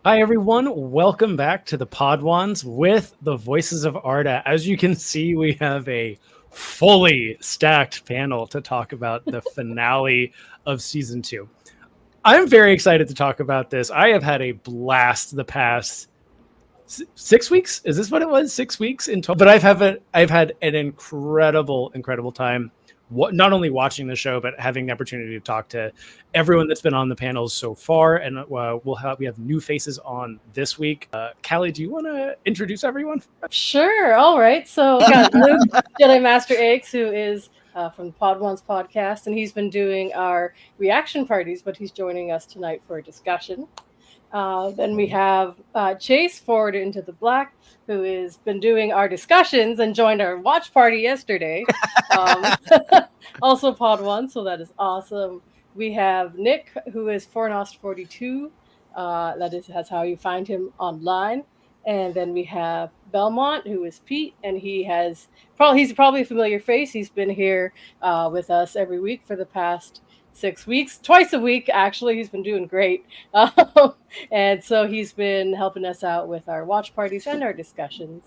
Hi, everyone. Welcome back to the Podwans with the voices of Arda. As you can see, we have a fully stacked panel to talk about the finale of season 2. I'm very excited to talk about this. I have had a blast the past 6 weeks. Is this what it was? 6 weeks in total. But I've had an incredible time. Not only watching the show, but having the opportunity to talk to everyone that's been on the panels so far. And we have new faces on this week. Callie, do you want to introduce everyone? Sure. All right. So we got Luke, Jedi Master Eggs, who is from the Podwans Podcast, and he's been doing our reaction parties, but he's joining us tonight for a discussion. Then we have Chase, Forward Into the Black, who has been doing our discussions and joined our watch party yesterday. Also Pod1, so that is awesome. We have Nick, who is Fornost42. That's how you find him online. And then we have Belmont, who is Pete, and he's probably a familiar face. He's been here with us every week for the past 6 weeks, twice a week, actually. He's been doing great. And so he's been helping us out with our watch parties and our discussions.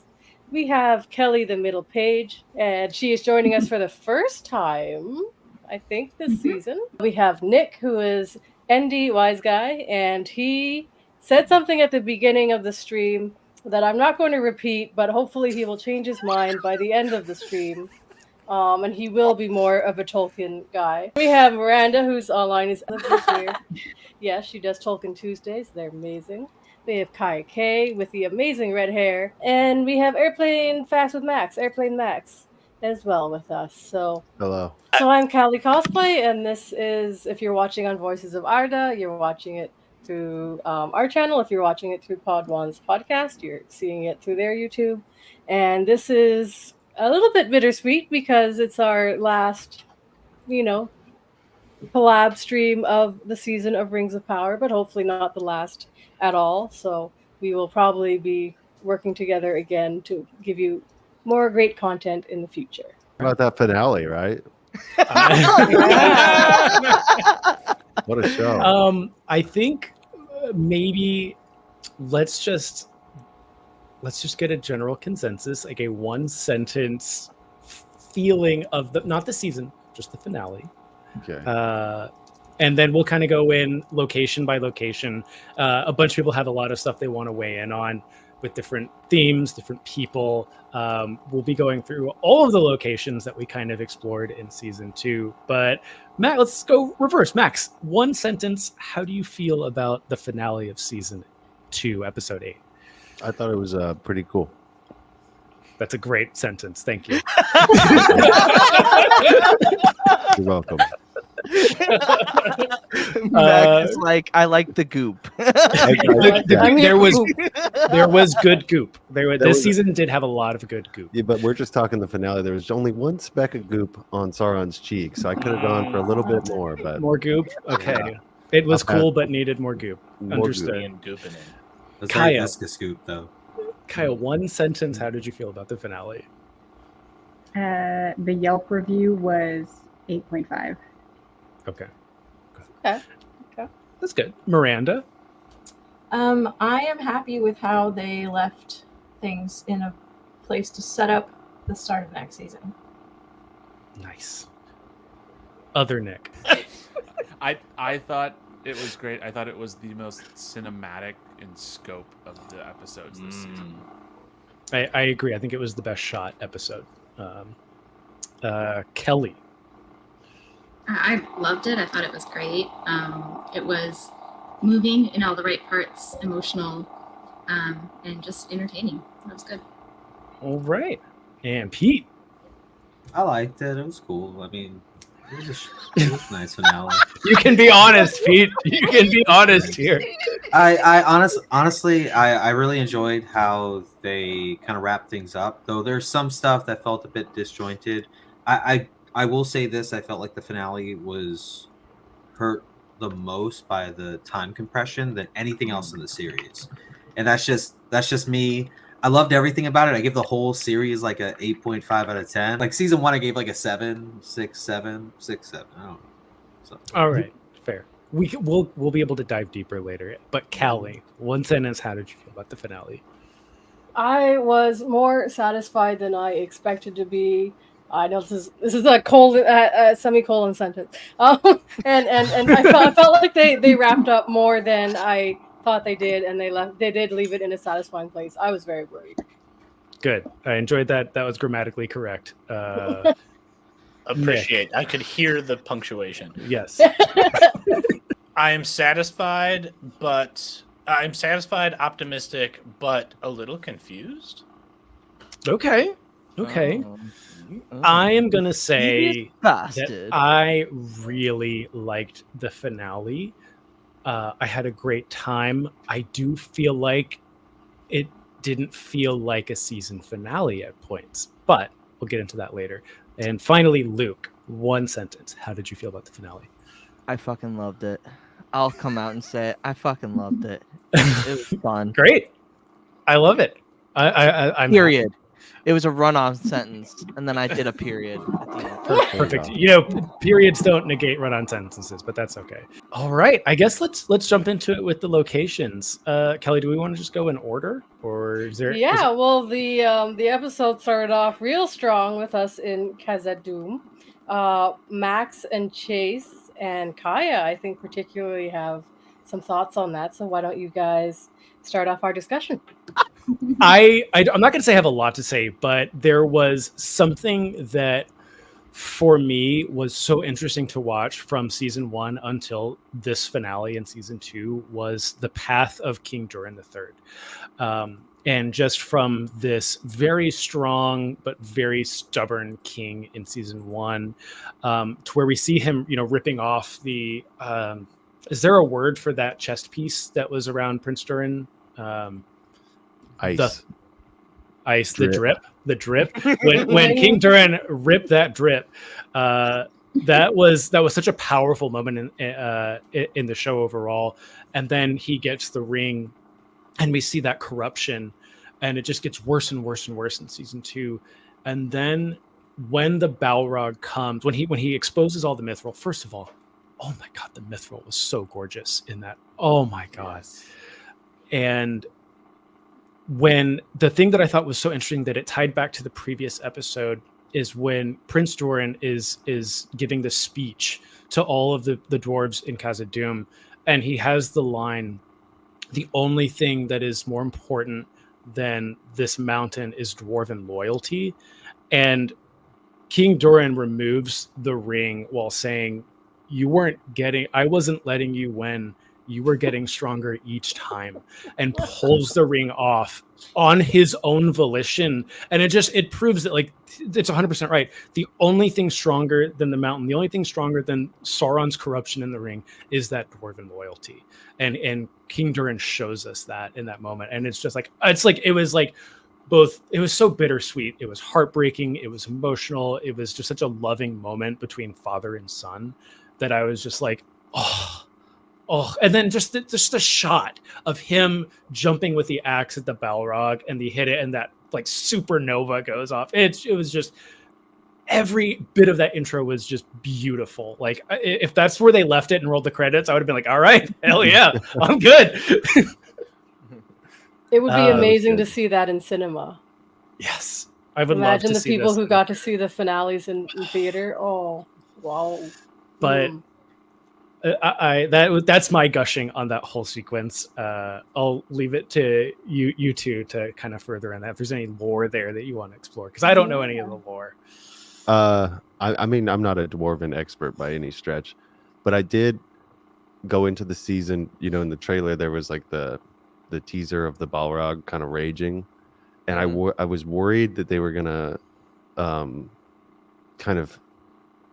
We have Kelly, the middle page, and she is joining us for the first time, I think, this season. We have Nick, who is ND Wise Guy, and he said something at the beginning of the stream that I'm not going to repeat, but hopefully he will change his mind by the end of the stream. And he will be more of a Tolkien guy. We have Miranda, who's online, is here. Yes, she does Tolkien Tuesdays. They're amazing. We have Kai K with the amazing red hair. And we have Airplane Max, as well with us. So hello. So I'm Callie Cosplay, and this is, if you're watching on Voices of Arda, you're watching it through our channel. If you're watching it through Podwans Podcast, you're seeing it through their YouTube. And this is a little bit bittersweet because it's our last, collab stream of the season of Rings of Power, but hopefully not the last at all. So we will probably be working together again to give you more great content in the future. About that finale, right? What a show. I think maybe let's just get a general consensus, like a one sentence feeling of not the season, just the finale. Okay. And then we'll kind of go in location by location. A bunch of people have a lot of stuff they want to weigh in on with different themes, different people. We'll be going through all of the locations that we kind of explored in season 2. But Matt, let's go reverse. Max, one sentence. How do you feel about the finale of season 2, episode 8? I thought it was pretty cool. That's a great sentence. Thank you. You're welcome. Max is like, I like the goop. There was good goop. This season did have a lot of good goop. Yeah, but we're just talking the finale. There was only one speck of goop on Sauron's cheek, so I could have gone for a little bit more. But more goop. Okay, yeah. It was cool, but needed more goop. Understood. Goop in it. That's Kaya, like scoop though. Kaya, one sentence. How did you feel about the finale? The Yelp review was 8.5. Okay. Okay. That's good. Miranda? I am happy with how they left things in a place to set up the start of next season. Nice. Other Nick? I thought it was great. I thought it was the most cinematic in scope of the episodes this season. I agree. I think it was the best shot episode. Kelly? I loved it. I thought it was great. It was moving in all the right parts, emotional, and just entertaining. That was good. All right. And Pete? I liked it. It was cool. I mean, it was a nice finale. You can be honest, Pete. You can be honest here. Honestly, I really enjoyed how they kind of wrapped things up. Though there's some stuff that felt a bit disjointed. I will say this: I felt like the finale was hurt the most by the time compression than anything else in the series, and that's just me. I loved everything about it. I give the whole series like a 8.5 out of 10. Like season 1, I gave like a 7, 6, 7, 6, 7. I don't know. So. All right, fair. we'll be able to dive deeper later. But Callie, one sentence, how did you feel about the finale? I was more satisfied than I expected to be. I know this is a semicolon sentence. And I felt like they wrapped up more than I thought they did, and they did leave it in a satisfying place. I was very worried. Good. I enjoyed that. That was grammatically correct. Appreciate. I could hear the punctuation. Yes. I am satisfied, optimistic, but a little confused. Okay. I am going to say that I really liked the finale. I had a great time. I do feel like it didn't feel like a season finale at points, but we'll get into that later. And finally, Luke, one sentence. How did you feel about the finale? I fucking loved it. I'll come out and say it. I fucking loved it. It was fun. Great. I love it. I'm period. It was a run-on sentence, and then I did a period at the end. Perfect. Periods don't negate run-on sentences, but that's okay. All right. I guess let's jump into it with the locations. Kelly, do we want to just go in order, or is there? Yeah. Well, the episode started off real strong with us in Khazad-dûm. Max and Chase and Kaya, I think, particularly have some thoughts on that. So why don't you guys start off our discussion? I'm not going to say I have a lot to say, but there was something that for me was so interesting to watch from season 1 until this finale in season 2 was the path of King Durin III. And just from this very strong but very stubborn king in season 1 to where we see him, ripping off the... is there a word for that chest piece that was around Prince Durin? Ice. Drip. The drip. When King Durin ripped that drip, that was such a powerful moment in the show overall. And then he gets the ring, and we see that corruption, and it just gets worse and worse and worse in season 2. And then when the Balrog comes, when he exposes all the mithril, first of all, oh my god, the mithril was so gorgeous in that. Oh my god. Yes. And when the thing that I thought was so interesting that it tied back to the previous episode is when Prince Durin is giving the speech to all of the dwarves in Khazad-dûm, and he has the line, "The only thing that is more important than this mountain is dwarven loyalty." And King Durin removes the ring while saying, I wasn't letting you win. You were getting stronger each time, and pulls the ring off on his own volition. And it proves that, like, it's 100% right. The only thing stronger than the mountain, the only thing stronger than Sauron's corruption in the ring is that dwarven loyalty. And King Durin shows us that in that moment. And it was so bittersweet. It was heartbreaking. It was emotional. It was just such a loving moment between father and son that I was just like, oh, and then just the shot of him jumping with the axe at the Balrog, and they hit it, and that like supernova goes off. It was just, every bit of that intro was just beautiful. Like, if that's where they left it and rolled the credits, I would have been like, all right, hell yeah, I'm good. It would be amazing to see that in cinema. Yes, I would imagine love to the people who got to see the finales in theater. Oh, wow! But. That's my gushing on that whole sequence. I'll leave it to you two to kind of further in that. If there's any lore there that you want to explore, because I don't know any of the lore. I mean, I'm not a dwarven expert by any stretch, but I did go into the season. In the trailer there was like the teaser of the Balrog kind of raging, and I was worried that they were gonna kind of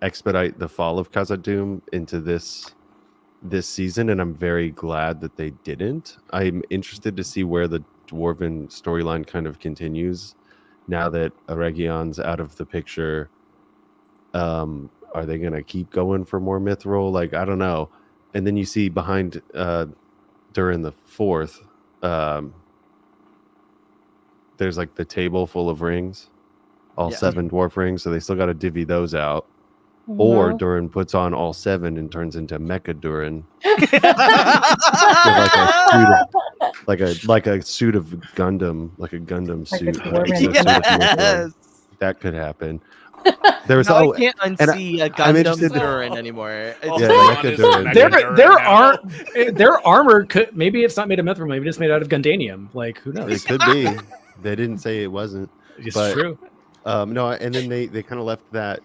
expedite the fall of Khazad-dûm into this season, and I'm very glad that they didn't. I'm interested to see where the dwarven storyline kind of continues now that Aregion's out of the picture. Are they gonna keep going for more mithril? Like, I don't know. And then you see behind Durin the Fourth, there's like the table full of rings, all 7 dwarf rings, so they still got to divvy those out. Or No. Durin puts on all 7 and turns into Mecha Durin. like a suit of Gundam, like a Gundam Like suit. the dwarven suit of Gundam. Yes. That could happen. There's No, I can't and unsee a I'm Gundam interested- Durin anymore. It's Yeah, just- Mecha Durin. Their armor could, maybe it's not made of mithril, maybe it's made out of Gundanium. Like, who knows? It could be. They didn't say it wasn't. It's but- true. No, and then they kind of left that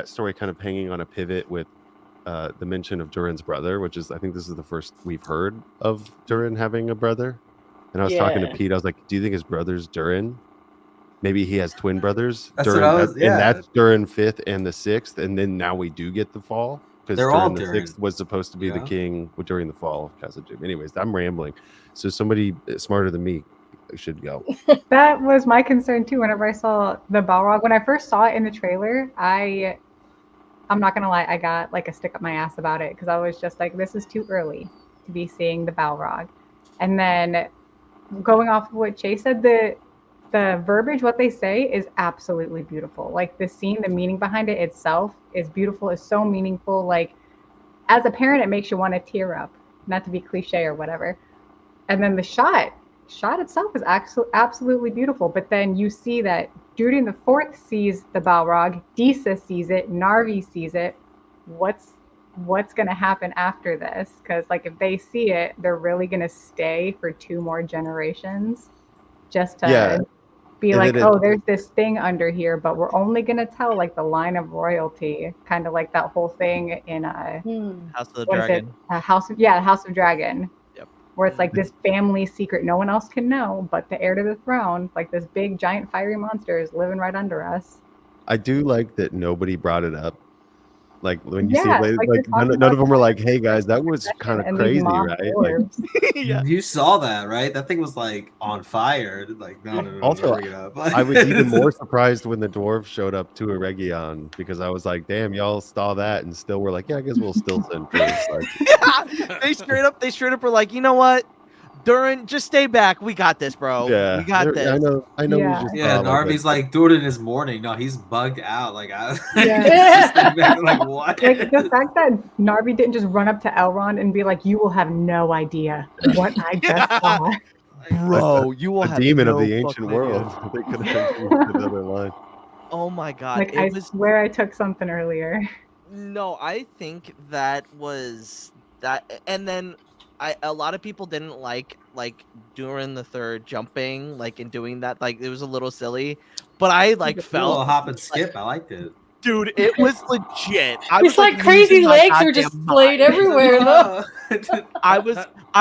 story kind of hanging on a pivot with the mention of Durin's brother, which is, I think this is the first we've heard of Durin having a brother. And I was talking to Yeah. Pete. I was like, "Do you think his brother's Durin? Maybe he has twin brothers. That's Durin, what I was- and yeah. that's Durin 5th and the 6th, and then now we do get the fall because They're all Durin the Durin. 6th was supposed to be the Yeah. king during the fall of Khazad-dûm. Anyways, I'm rambling. So somebody smarter than me should go. That was my concern too. Whenever I saw the Balrog, when I first saw it in the trailer, I'm not gonna lie, I got like a stick up my ass about it because I was just like, this is too early to be seeing the Balrog. And then going off of what Chase said, the verbiage, what they say is absolutely beautiful. Like the scene, the meaning behind it itself is beautiful, is so meaningful. Like as a parent, it makes you want to tear up, not to be cliche or whatever. And then the shot itself is absolutely beautiful. But then you see that Durin the 4th sees the Balrog, Disa sees it, Narvi sees it. What's going to happen after this? Because like if they see it, they're really going to stay for 2 more generations just to be And like, then oh, there's this thing under here, but we're only going to tell like the line of royalty, kind of like that whole thing in House of the what is it? Dragon. House of Dragon. Yep. Where it's like this family secret no one else can know, but the heir to the throne, like this big giant fiery monster is living right under us. I do like that nobody brought it up. Like when you Yeah, see, like like they're talking none of about them were like, "Hey guys, that was kind of And these crazy, mob right?" Like, dwarves. Yeah. You saw that, right? That thing was like on fire. Like, no. Also, don't bring it up. I was even more surprised when the dwarves showed up to Eregion because I was like, "Damn, y'all saw that and still were like, yeah, I guess we'll still send troops." Like, Yeah, they straight up were like, you know what, Durin, just stay back. We got this, bro. yeah, We got this. I know. Yeah. We just Yeah, saw, Narvi's like, dude, in his morning. No, he's bugged out. Like, Yeah. like what? Like the fact that Narvi didn't just run up to Elrond and be like, "You will have no idea what I just saw." Bro, you will a have demon of no the ancient fucking world. idea. They could have used another line. Oh my god. Like I It was swear I took something earlier. no, I think that was that, and then a lot of people didn't like Durin the 3rd jumping like and doing that, like it was a little silly, but I like A felt little hop and skip. I liked it. dude, it was legit. I It's was like crazy losing my legs were goddamn just splayed mind. everywhere though. I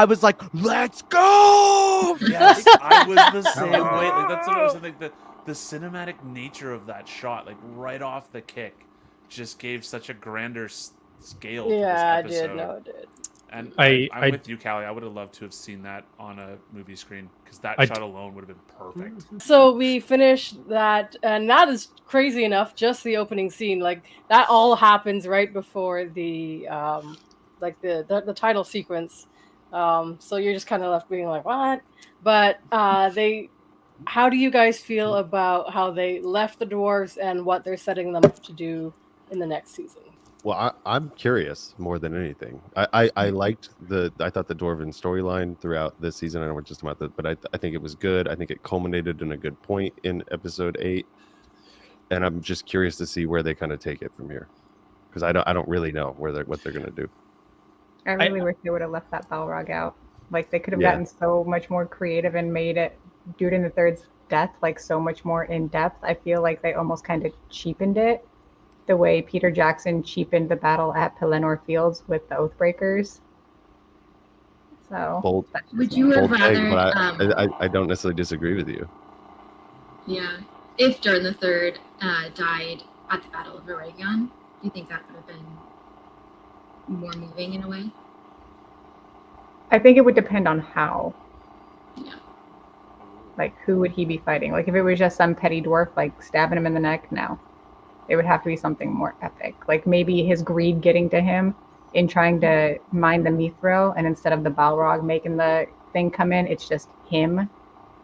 was like, let's go. Yes, I was the same way. Like, that's what I was saying. Like, the cinematic nature of that shot, like right off the kick, just gave such a grander scale. Yeah, to I this did. episode. No, it did. And I- I'm with you, Callie. I would have loved to have seen that on a movie screen because that I- shot alone would have been perfect. So we finished that, and that is crazy enough. Just the opening scene, like that, all happens right before the like the title sequence. So you're just kind of left being like, what? But how do you guys feel about how they left the dwarves and what they're setting them up to do in the next season? Well, I'm curious more than anything. I liked I thought the Dwarven storyline throughout this season. I don't know just about that, but I think it was good. I think it culminated in a good point in episode 8, and I'm just curious to see where they kind of take it from here, because I don't really know what they're gonna do. I really wish they would have left that Balrog out. Like they could have Yeah. gotten so much more creative and made it Durin the 3rd's death like so much more in depth. I feel like they almost kind of cheapened it, the way Peter Jackson cheapened the battle at Pelennor Fields with the Oathbreakers. So Bold, Would you have bold take, rather, but I don't necessarily disagree with you. yeah, if Durin the 3rd died at the Battle of Eregion, do you think that would have been more moving in a way? I think it would depend on how. Yeah. Like who would he be fighting? Like if it was just some petty dwarf like stabbing him in the neck, no. It would have to be something more epic. Like maybe his greed getting to him in trying to mine the mithril, and instead of the Balrog making the thing come in, it's just him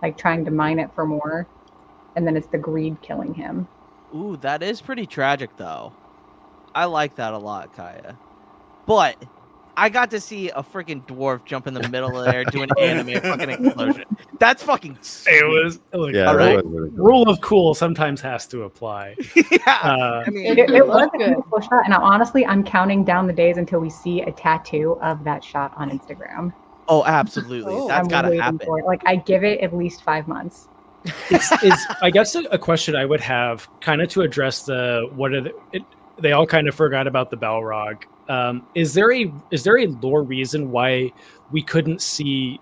like trying to mine it for more, and then it's the greed killing him. Ooh, that is pretty tragic though. I like that a lot, Kaya. But I got to see a freaking dwarf jump in the middle of there doing anime fucking explosion. That's fucking sweet. It was look, Yeah, that was really cool. rule of cool sometimes has to apply. I mean, It was looked a good. beautiful shot, and I'm counting down the days until we see a tattoo of that shot on Instagram. oh, absolutely. Oh, That's I'm gotta waiting happen. for it. Like, I give it at least 5 months. is I guess a question I would have kind of to address they all kind of forgot about the Balrog. Is there a lore reason why we couldn't see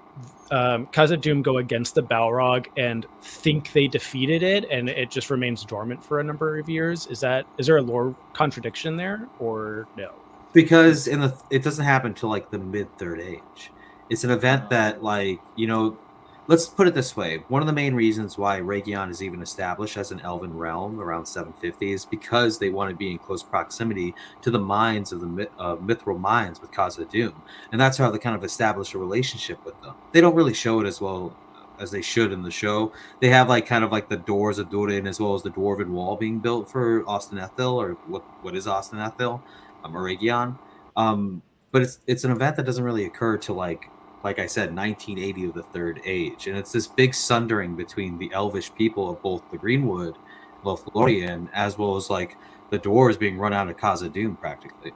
Khazad-dûm go against the Balrog and think they defeated it and it just remains dormant for a number of years? Is there a lore contradiction there or no? Because it doesn't happen till like the mid Third Age. It's an event that, like, you know, let's put it this way. One of the main reasons why Rhaegon is even established as an elven realm around 750 is because they want to be in close proximity to the mines of the mithril mines with Khazad-dûm. And that's how they kind of establish a relationship with them. They don't really show it as well as they should in the show. They have like kind of like the doors of Durin as well as the dwarven wall being built for Ostenethil, or what is Ostenethil, or Rhaegon. But it's an event that doesn't really occur till like I said, 1980 of the Third Age. And it's this big sundering between the elvish people of both the Greenwood, Lothlorien, as well as like the dwarves being run out of Khazad-dûm practically.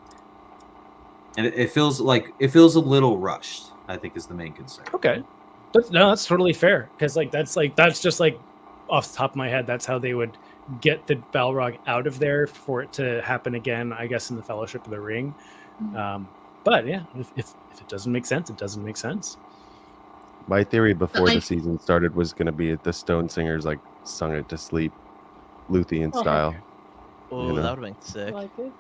And it feels a little rushed, I think, is the main concern. Okay. That's totally fair. Because that's just like off the top of my head, that's how they would get the Balrog out of there for it to happen again, I guess, in the Fellowship of the Ring. But yeah, if it doesn't make sense, it doesn't make sense. My theory before the season started was going to be the Stone Singers like sung it to sleep, Luthien style. Oh, you know? that would have been sick. Like it.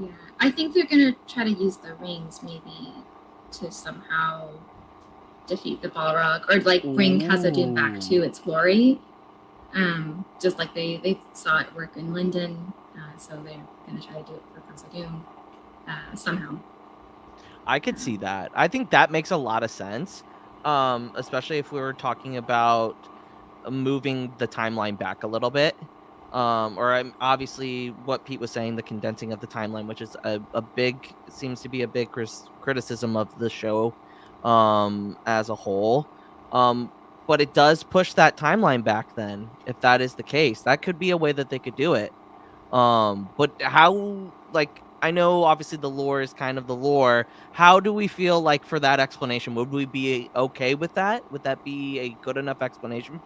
Yeah, I think they're gonna try to use the rings maybe to somehow defeat the Balrog or like bring Khazad-dûm back to its glory. Just like they saw it work in Linden, so they're gonna try to do it for Khazad-dûm somehow. I could see that. I think that makes a lot of sense, especially if we were talking about moving the timeline back a little bit. Obviously what Pete was saying, the condensing of the timeline, which is seems to be a big criticism of the show as a whole. But it does push that timeline back then, if that is the case. That could be a way that they could do it. But how, like, I know obviously the lore is kind of the lore. How do we feel like for that explanation? Would we be okay with that? Would that be a good enough explanation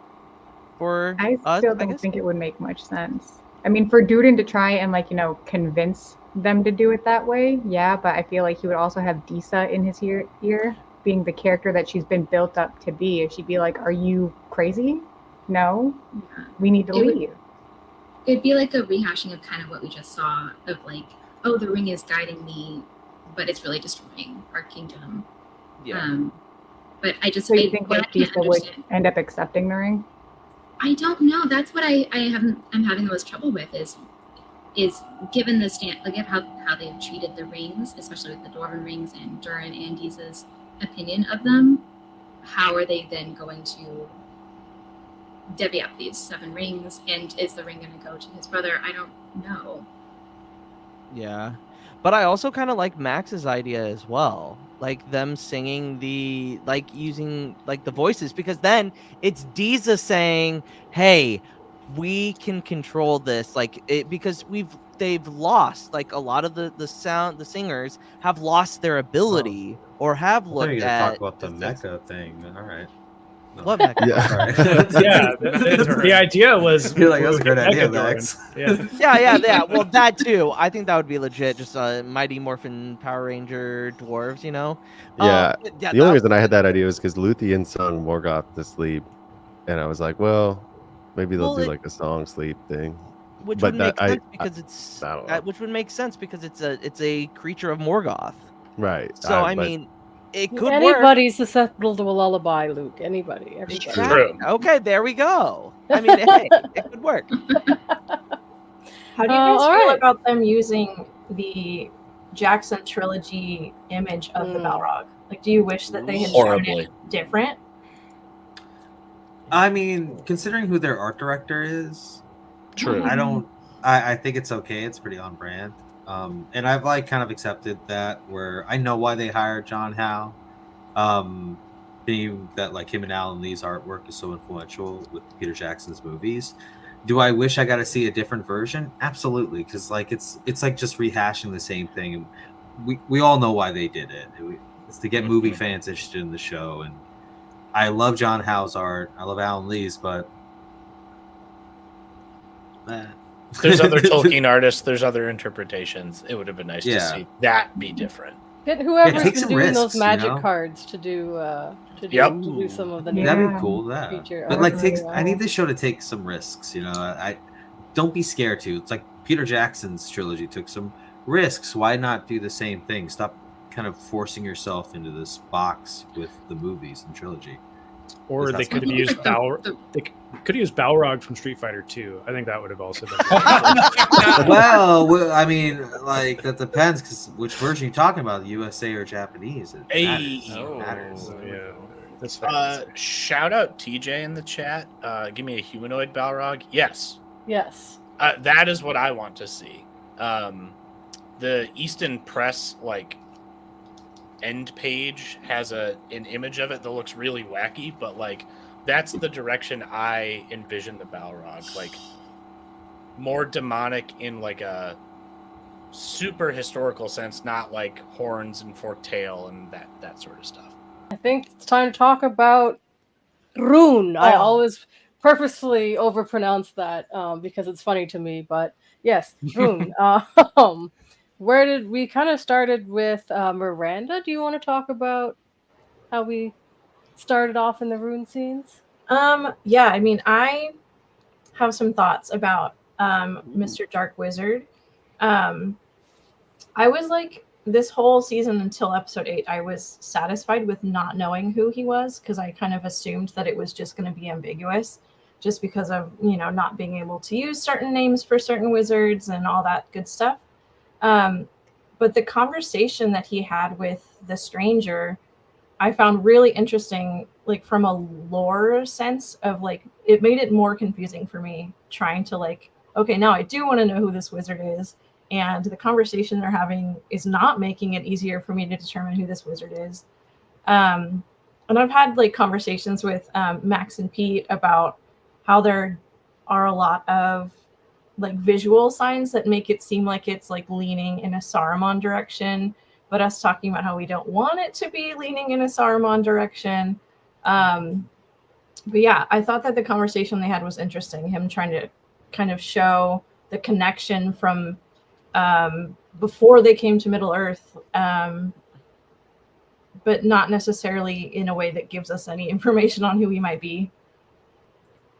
for us? I still don't think it would make much sense. I mean, for Durin to try and convince them to do it that way, yeah, but I feel like he would also have Disa in his ear being the character that she's been built up to be. If she'd be like, are you crazy? No, we need to leave. It'd be like a rehashing of kind of what we just saw of like, oh, the ring is guiding me, but it's really destroying our kingdom. Yeah. But I just... So you think like Disa would end up accepting the ring? I don't know. That's what I'm having the most trouble with is given the how they've treated the rings, especially with the Dwarven rings and Durin and Disa's opinion of them, how are they then going to divvy up these 7 rings, and is the ring going to go to his brother? I don't know. Yeah, but I also kind of like Max's idea as well, like them singing using the voices, because then it's Disa saying, hey, we can control this, because they've lost, like, a lot of the singers have lost their ability or have looked at. Talk about the mecha thing. All right. No. What mecha? Yeah, the idea was. You're like, that's a great idea, Max. Yeah. Well, that too. I think that would be legit. Just Mighty Morphin Power Ranger dwarves, you know. Yeah. The only reason I had that idea was because Luthien sung Morgoth to sleep, and I was like, well, maybe they'll do like a song sleep thing. Which would make sense because it's a creature of Morgoth. Right. So I mean, it could work. Anybody's susceptible to a lullaby, Luke. Everybody. True. Okay, there we go. I mean, hey, it could work. How do you guys feel about them using the Jackson trilogy image of the Balrog? Like, do you wish that they had shown it different? I mean, considering who their art director is, true. I don't I think it's okay. It's pretty on brand. And I've like kind of accepted that where I know why they hired John Howe. Being that like him and Alan Lee's artwork is so influential with Peter Jackson's movies. Do I wish I got to see a different version? Absolutely, because like it's like just rehashing the same thing. And we all know why they did it. It's to get movie fans interested in the show. And I love John Howe's art. I love Alan Lee's, but there's other Tolkien artists. There's other interpretations. It would have been nice to see that be different. Get whoever's take been some doing risks, those magic you know? cards to do some of the new that'd be cool. feature. But like, I need this show to take some risks. You know, I don't be scared to. It's like Peter Jackson's trilogy took some risks. Why not do the same thing? Stop kind of forcing yourself into this box with the movies and trilogy. Or they could have used Balrog from Street Fighter 2. I think that would have also been. Well, I mean, like that depends because which version you're talking about, the USA or Japanese. It matters. Yeah, that's fair. Shout out TJ in the chat. Give me a humanoid Balrog. Yes. That is what I want to see. The Easton Press end page has an image of it that looks really wacky, but that's the direction I envision the Balrog, more demonic in a super historical sense, not like horns and forked tail and that sort of stuff. I think it's time to talk about Rune. I always purposefully overpronounce that because it's funny to me, but yes, Rune. Where did we kind of started with Miranda? Do you want to talk about how we started off in the Rune scenes? Yeah, I mean, I have some thoughts about Mr. Dark Wizard. I was this whole season until episode 8, I was satisfied with not knowing who he was because I kind of assumed that it was just going to be ambiguous just because of, not being able to use certain names for certain wizards and all that good stuff. But the conversation that he had with the stranger, I found really interesting, from a lore sense of it made it more confusing for me trying to okay, now I do want to know who this wizard is. And the conversation they're having is not making it easier for me to determine who this wizard is. And I've had conversations with Max and Pete about how there are a lot of visual signs that make it seem like it's leaning in a Saruman direction, but us talking about how we don't want it to be leaning in a Saruman direction. But yeah, I thought that the conversation they had was interesting. Him trying to kind of show the connection from before they came to Middle Earth, but not necessarily in a way that gives us any information on who he might be.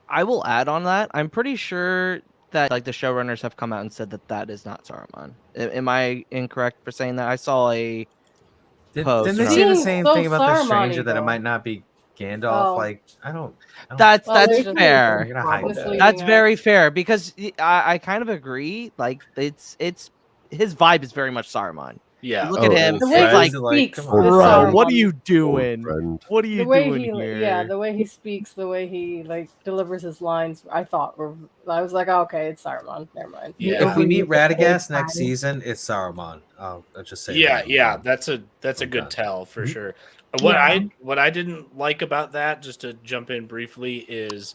I will add on that. I'm pretty sure that the showrunners have come out and said that is not Saruman. Am I incorrect for saying that? I saw a post. Didn't they say the same thing about the stranger that it might not be Gandalf? I don't. That's fair. You're gonna hide that. That's very fair because I kind of agree. It's his vibe is very much Saruman. Yeah. You look at him. The way he speaks, bro, what are you doing? What are you doing here? Yeah, the way he speaks, the way he delivers his lines, I thought I was like, oh, okay, it's Saruman. Never mind. Yeah. If we meet Radagast next season, it's Saruman. I'll just say. Yeah, that's a good tell for sure. What I didn't like about that, just to jump in briefly, is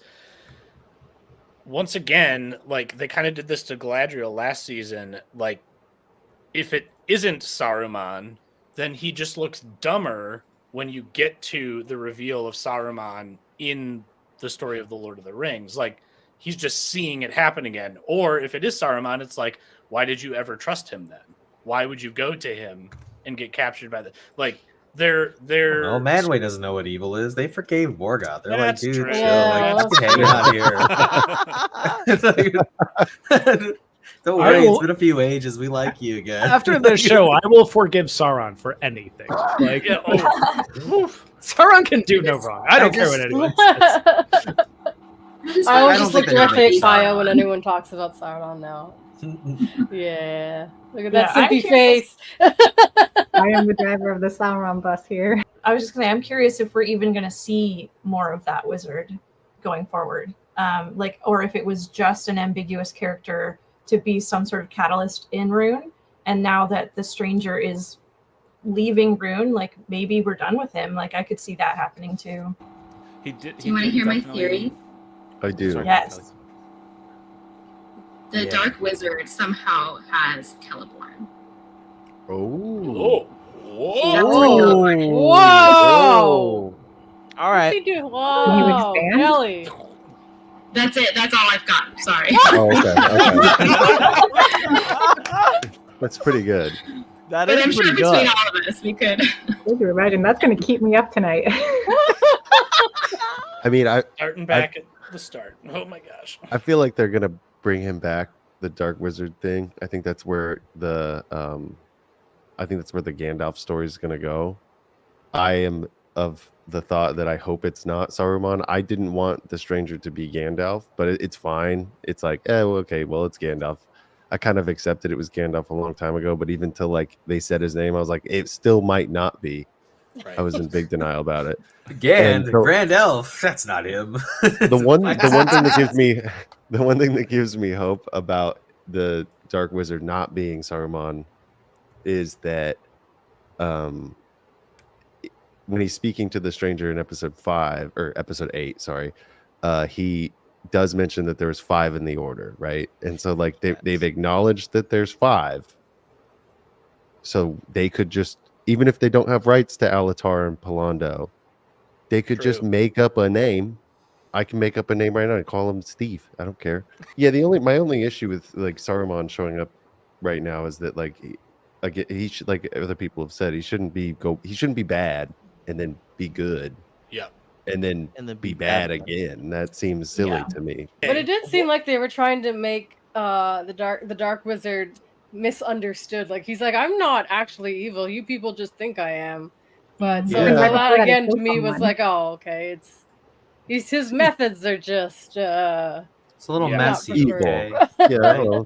once again, they kind of did this to Galadriel last season. If it isn't Saruman, then he just looks dumber when you get to the reveal of Saruman in the story of the Lord of the Rings. He's just seeing it happen again. Or if it is Saruman, it's why did you ever trust him then? Why would you go to him and get captured by the they're Oh, Manway doesn't know what evil is. They forgave Morgoth. They're That's dude, true. chill. Yeah, Just hang out here. Don't worry, it's been a few ages. We like you again. After this show, I will forgive Sauron for anything. Sauron can do no wrong. I don't care what anyone says. I always just look at my bio when anyone talks about Sauron now. Yeah. Look at that simpy face. I am the driver of the Sauron bus here. I was just gonna say, I'm curious if we're even gonna see more of that wizard going forward. Or if it was just an ambiguous character to be some sort of catalyst in Rune. And now that the stranger is leaving Rune, like maybe we're done with him. Like I could see that happening too. He did. Do you want to hear my theory? I do. Sorry, Yes. The Dark Wizard somehow has Celeborn. Oh. Whoa! All right. Wow, Kelly. That's it. That's all I've got. Sorry. Oh, okay. That's pretty good. That But is I'm sure pretty between good. all of us, we could. Could you imagine? That's going to keep me up tonight. I mean, Starting back at the start. Oh my gosh. I feel like they're gonna bring him back, the Dark Wizard thing. I think that's where the Gandalf story is gonna go. I am of the thought that I hope it's not Saruman. I didn't want the stranger to be Gandalf, but it's fine. It's like, okay, well, it's Gandalf. I kind of accepted it was Gandalf a long time ago, but even till like they said his name, I was like, it still might not be. Right. I was in big denial about it. Again, the Grand Elf. That's not him. The one thing that gives me hope about the Dark Wizard not being Saruman is that when he's speaking to the stranger in episode 8, sorry, he does mention that there's 5 in the order, right? And so like they've acknowledged that there's 5, so they could just, even if they don't have rights to Alatar and Palando, they could just make up a name. I can make up a name right now and call him Steve. I don't care. Yeah, my only issue with like Saruman showing up right now is that like he should, like other people have said, he shouldn't be bad and then be good. Yeah. And then be bad again. That seems silly to me. But it did seem like they were trying to make the Dark Wizard misunderstood. Like he's like, I'm not actually evil. You people just think I am. But so that again to me was like, oh, okay, his methods are just it's a little messy. Evil. Yeah.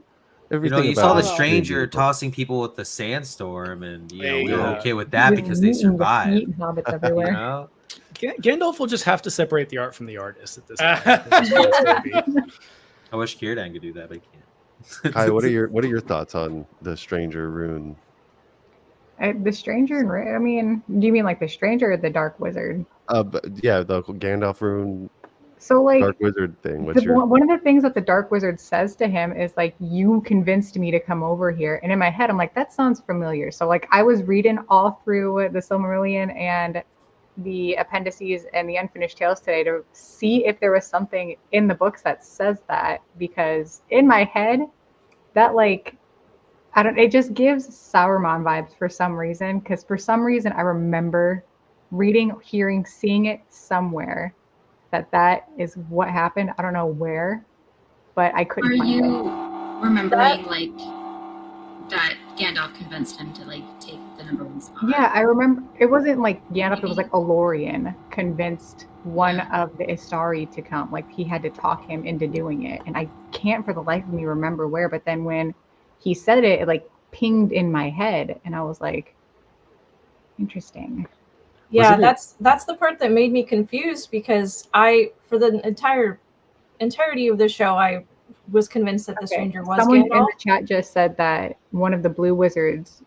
Everything you saw the stranger tossing people with the sandstorm, and we were okay with that because they survived. Hobbits everywhere. Gandalf will just have to separate the art from the artist at this point. I wish Círdan could do that, but he can't. Kai, what are your thoughts on the stranger rune? The stranger, I mean, do you mean like the stranger or the Dark Wizard? But yeah, the Gandalf rune. So like Dark Wizard thing. One of the things that the Dark Wizard says to him is like, "You convinced me to come over here," and in my head, I'm like, that sounds familiar. So like, I was reading all through the Silmarillion and the appendices and the Unfinished Tales today to see if there was something in the books that says that, because in my head, that like, it just gives Saruman vibes for some reason, because for some reason I remember reading, hearing, seeing it somewhere that is what happened. I don't know where, but I couldn't find it. Are you remembering like that Gandalf convinced him to like take the #1 spot? Yeah, I remember. It wasn't like Gandalf, it was like Elorian convinced one of the Istari to come. Like he had to talk him into doing it, and I can't for the life of me remember where, but then when he said it, it like pinged in my head, and I was like, interesting. Yeah, that's the part that made me confused, because for the entirety of the show, I was convinced that the stranger was Someone Gandalf. in the chat just said that one of the blue wizards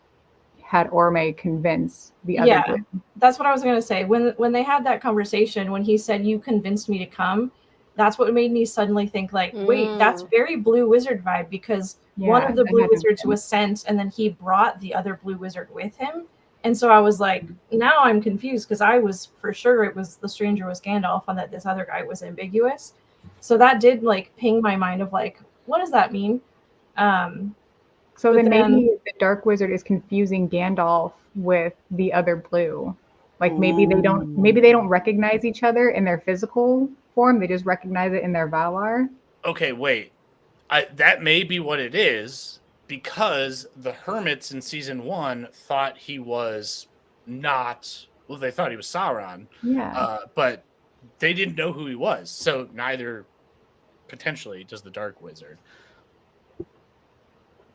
had Orme convince the other blue. That's what I was going to say. When they had that conversation, when he said, "You convinced me to come," that's what made me suddenly think like, wait, that's very blue wizard vibe, because one of the blue wizards was sent and then he brought the other blue wizard with him. And so I was like, now I'm confused, because I was for sure it was the stranger was Gandalf and that this other guy was ambiguous. So that did like ping my mind of like, what does that mean? So then maybe the Dark Wizard is confusing Gandalf with the other blue. Like maybe they don't recognize each other in their physical form. They just recognize it in their Valar. Okay, wait. That may be what it is, because the hermits in season 1 thought he was not. Well, they thought he was Sauron. Yeah. But they didn't know who he was. So neither potentially does the Dark Wizard.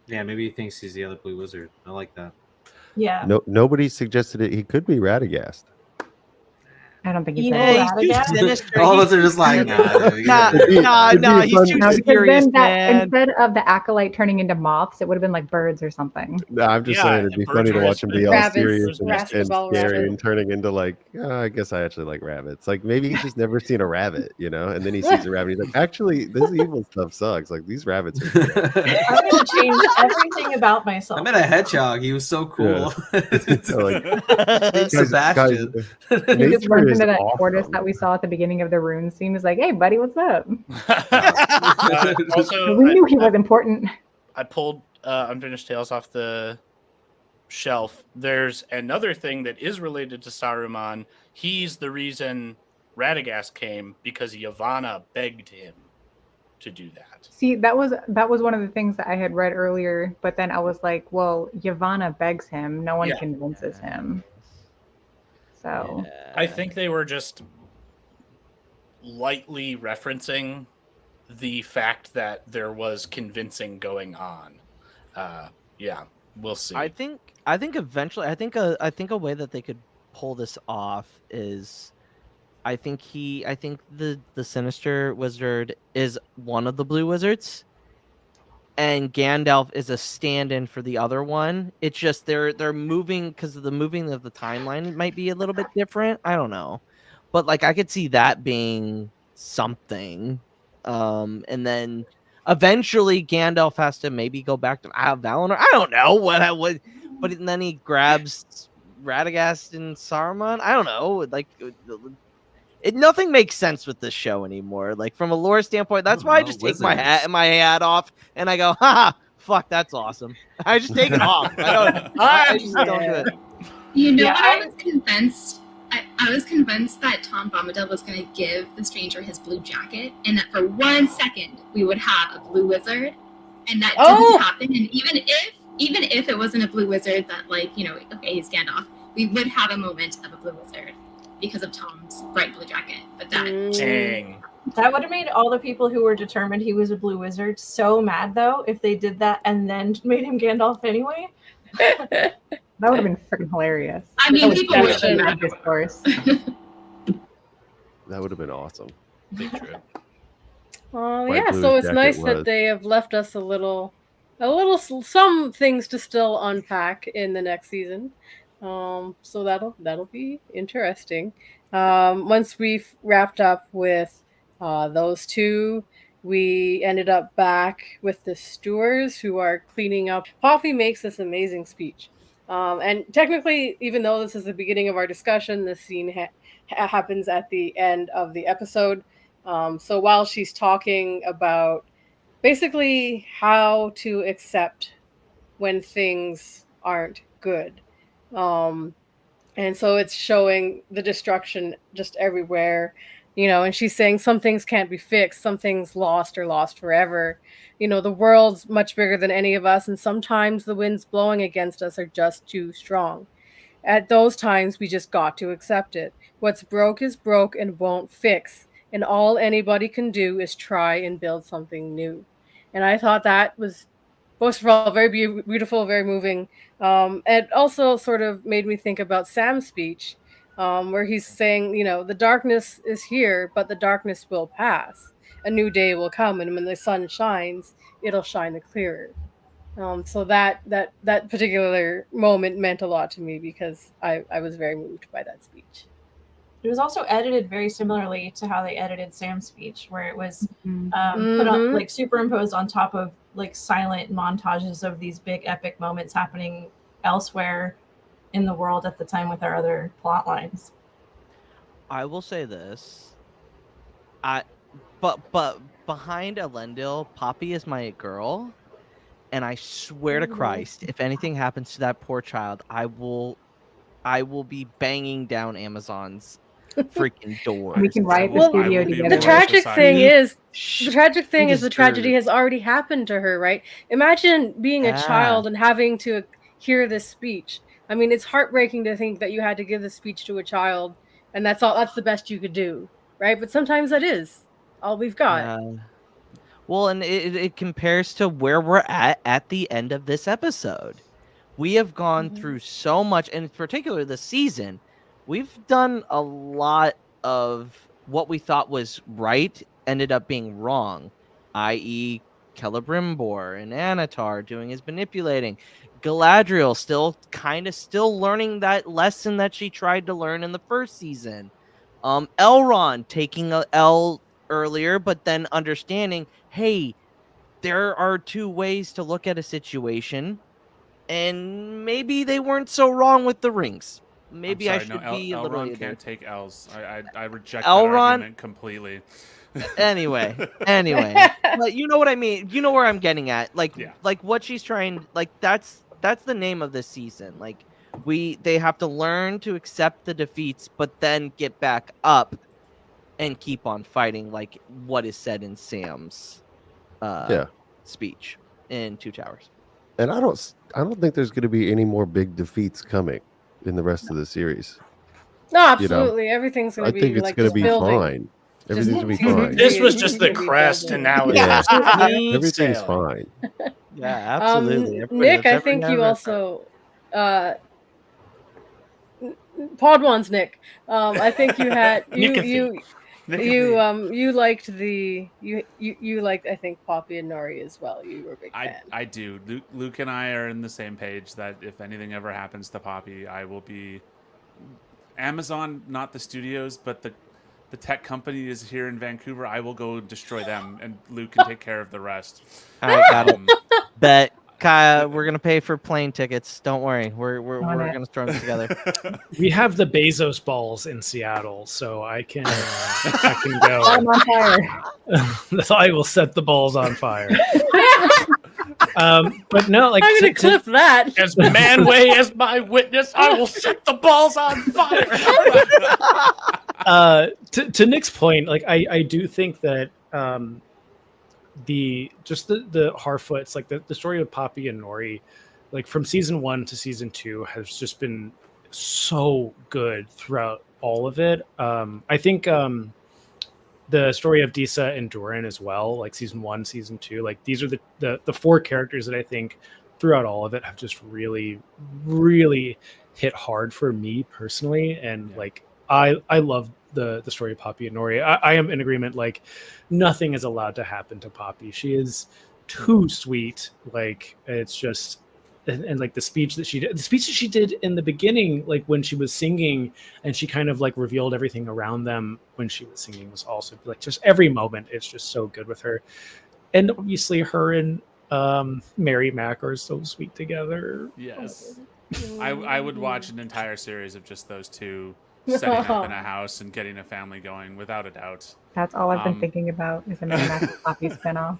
Yeah, maybe he thinks he's the other blue wizard. I like that. Yeah. Nobody suggested it. He could be Radagast. I don't think he's Evil that. He's too Radagast? sinister. All of us are just like, nah, dude, Nah, he's too No, because serious, then that man. instead of the acolyte turning into moths, it would have been like birds or something. No, I'm just saying it'd be funny to watch him be all Rabbits, serious and basketball scary rabbit. and turning into like, I guess I actually like rabbits. Like maybe he's just never seen a rabbit, you know? And then he sees a rabbit. He's like, actually, this evil stuff sucks. Like these rabbits are great. I'm gonna change everything about myself. I met a hedgehog. He was so cool. So, like, Sebastian. He just nature runs is into that awesome. tortoise that we saw at the beginning of the rune scene. He's like, "Hey, buddy, what's up?" Also, We knew he was important. I pulled Unfinished Tales off the shelf. There's another thing that is related to Saruman. He's the reason Radagast came because Yavanna begged him to do that. See, that was one of the things that I had read earlier, but then I was like, well, Yavanna begs him. No one convinces him. So I think they were just lightly referencing the fact that there was convincing going on. We'll see. I think eventually, I think a way that they could pull this off is, I think the Sinister Wizard is one of the Blue Wizards, and Gandalf is a stand-in for the other one. It's just they're moving because of the moving of the timeline might be a little bit different. I don't know, but like I could see that being something, and then eventually Gandalf has to maybe go back to Valinor. I don't know what I would, but then he grabs Radagast and Saruman. I don't know, like. Nothing makes sense with this show anymore. Like from a lore standpoint, that's why I just take my hat off and I go, "Ha, fuck, that's awesome." I just take it off. I just don't do it. You know what? I was convinced. I was convinced that Tom Bombadil was going to give the stranger his blue jacket, and that for 1 second we would have a blue wizard, and that didn't happen. And even if it wasn't a blue wizard, that like okay, he's Gandalf, we would have a moment of a blue wizard because of Tom's bright blue jacket. But Dang. That would have made all the people who were determined he was a blue wizard so mad, though, if they did that and then made him Gandalf anyway. That would have been freaking hilarious. I mean, people would have been mad. Discourse. That would have been awesome. Big trip. Yeah, so it's nice that they have left us a little some things to still unpack in the next season. So that'll be interesting. Once we've wrapped up with those two, we ended up back with the stewards who are cleaning up. Poppy makes this amazing speech. And technically, even though this is the beginning of our discussion, this scene happens at the end of the episode. So while she's talking about basically how to accept when things aren't good. And so it's showing the destruction just everywhere, and she's saying some things can't be fixed, some things lost are lost forever. The world's much bigger than any of us, and sometimes the winds blowing against us are just too strong. At those times, we just got to accept it. What's broke is broke and won't fix, and all anybody can do is try and build something new. And I thought that was, most of all, very beautiful, very moving. It also sort of made me think about Sam's speech, where he's saying, the darkness is here, but the darkness will pass. A new day will come, and when the sun shines, it'll shine the clearer. So that particular moment meant a lot to me because I was very moved by that speech. It was also edited very similarly to how they edited Sam's speech, where it was put on, like, superimposed on top of like silent montages of these big epic moments happening elsewhere in the world at the time with our other plot lines. I will say this. But behind Elendil, Poppy is my girl, and I swear to Christ, if anything happens to that poor child, I will be banging down Amazon's freaking doors. We can riot the studio together. The tragic thing is the tragedy has already happened to her, right? Imagine being a child and having to hear this speech. I mean, it's heartbreaking to think that you had to give this speech to a child, and that's the best you could do, right? But sometimes that is all we've got. Well, and it compares to where we're at the end of this episode. We have gone through so much, and in particular this season, we've done a lot of what we thought was right ended up being wrong, i.e. Celebrimbor and Anatar doing his manipulating. Galadriel still learning that lesson that she tried to learn in the first season. Elrond taking a L earlier, but then understanding, hey, there are two ways to look at a situation, and maybe they weren't so wrong with the rings. Maybe I should be a little. Elrond can't take L's. I reject that Elrond argument completely. anyway, but you know what I mean. You know where I'm getting at. Like what she's trying. Like that's the name of this season. Like they have to learn to accept the defeats, but then get back up and keep on fighting. Like what is said in Sam's speech in Two Towers. And I don't think there's going to be any more big defeats coming in the rest of the series. No, absolutely. Everything's going to be. I think it's going to be fine. Everything's going to be fine. This was just the crest, and now it's everything's fine. Yeah, absolutely. Nick, I think you also. Podwans, Nick. I think you had you liked you liked, I think, Poppy and Nori as well. You were a big fan. I do. Luke and I are in the same page that if anything ever happens to Poppy, I will be Amazon, not the studios, but the tech company is here in Vancouver. I will go destroy them, and Luke can take care of the rest. All right, got it. Bet. Kaya, we're gonna pay for plane tickets. Don't worry, we're gonna throw them together. We have the Bezos balls in Seattle, so I can go. I'm on fire. I will set the balls on fire. But no, like I'm gonna clip that. As Manway as my witness, I will set the balls on fire. To Nick's point, like I do think that the Harfoots, like the story of Poppy and Nori, like from season 1 to season 2 has just been so good throughout all of it. I think the story of Disa and Doran as well, like season 1, season 2, like these are the 4 characters that I think throughout all of it have just really, really hit hard for me personally. And like I love the story of Poppy and Nori. I am in agreement. Like nothing is allowed to happen to Poppy. She is too sweet. Like it's just, and like the speech that she did in the beginning, like when she was singing and she kind of like revealed everything around them when she was singing, was also like just every moment. It's just so good with her. And obviously her and Mary Mac are so sweet together. Yes. I would watch an entire series of just those two setting up in a house and getting a family going, without a doubt. That's all I've been thinking about is a Mary Mac and Poppy spinoff.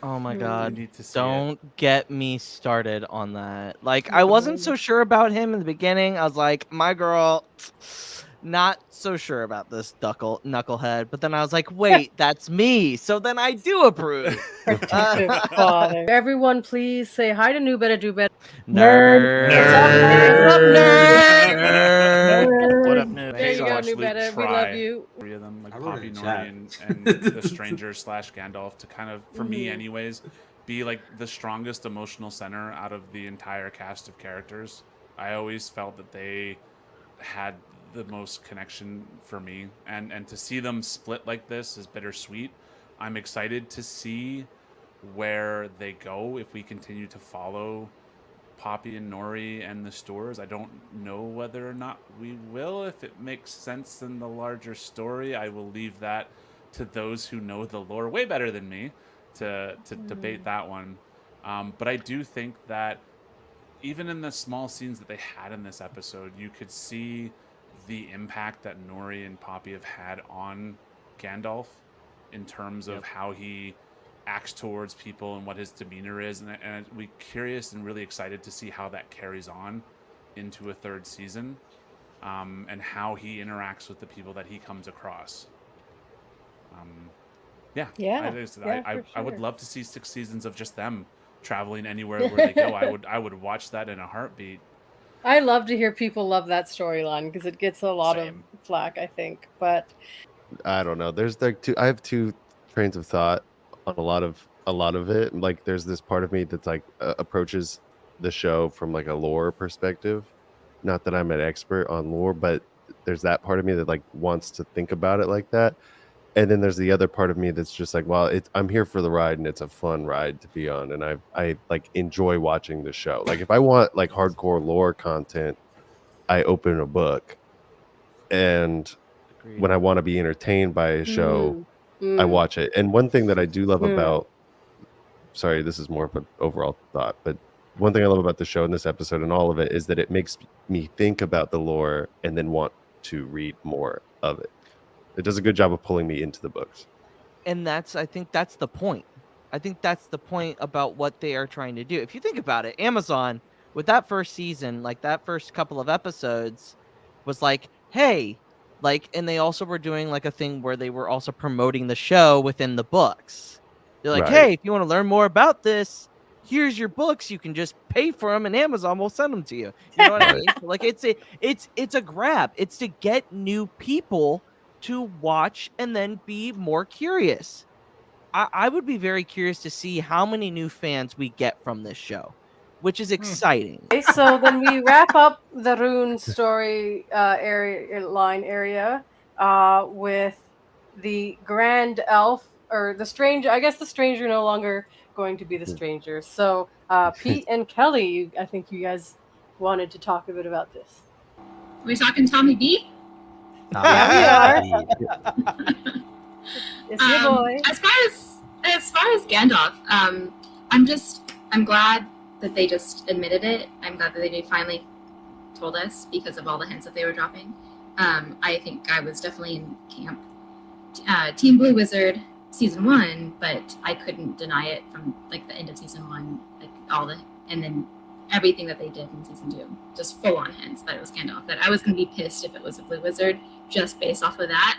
Oh my god, don't get me started on that. Like, I wasn't so sure about him in the beginning. I was like, my girl, not so sure about this knucklehead. But then I was like, wait, that's me. So then I do approve. Father. Everyone, please say hi to New Better Do Better. Nerd. What up, nerd? There you go, New Better. We love you. 3 of them, like Poppy, Nori, and the stranger / Gandalf, to kind of, for me anyways, be like the strongest emotional center out of the entire cast of characters. I always felt that they had the most connection for me, and to see them split like this is bittersweet. I'm excited to see where they go if we continue to follow Poppy and Nori and the stores. I don't know whether or not we will. If it makes sense in the larger story, I will leave that to those who know the lore way better than me to debate that one. But I do think that even in the small scenes that they had in this episode, you could see the impact that Nori and Poppy have had on Gandalf in terms of how he acts towards people and what his demeanor is, and we're curious and really excited to see how that carries on into a 3rd season, and how he interacts with the people that he comes across. I would love to see 6 seasons of just them traveling anywhere where they go. I would watch that in a heartbeat. I love to hear people love that storyline because it gets a lot of flack, I think. But I don't know. There's like I have 2 trains of thought on a lot of it. Like there's this part of me that's like approaches the show from like a lore perspective. Not that I'm an expert on lore, but there's that part of me that like wants to think about it like that. And then there's the other part of me that's just like, well, I'm here for the ride, and it's a fun ride to be on, and I like enjoy watching the show. Like if I want like hardcore lore content, I open a book, and when I want to be entertained by a show, I watch it. And one thing that I do love about, sorry, this is more of an overall thought, but one thing I love about the show in this episode and all of it is that it makes me think about the lore and then want to read more of it. It does a good job of pulling me into the books. And I think that's the point. I think that's the point about what they are trying to do. If you think about it, Amazon, with that first season, like that first couple of episodes, was like, hey, like, and they also were doing like a thing where they were also promoting the show within the books. They're like, hey, if you want to learn more about this, here's your books. You can just pay for them, and Amazon will send them to you. You know what I mean? Like, it's a grab. It's to get new people to watch and then be more curious. I would be very curious to see how many new fans we get from this show, which is exciting. Okay, so then we wrap up the Rune story area with the Grand Elf, or the Stranger. I guess the Stranger no longer going to be the Stranger. So Pete and Kelly, I think you guys wanted to talk a bit about this. Are we talking Tommy B? Yeah, we are. It's your boy. As far as Gandalf, I'm glad that they just admitted it. I'm glad that they finally told us because of all the hints that they were dropping. I think I was definitely in camp Team Blue Wizard season 1, but I couldn't deny it from like the end of season 1, like and then everything that they did in season 2, just full on hints that it was Gandalf. That I was going to be pissed if it was a Blue Wizard just based off of that.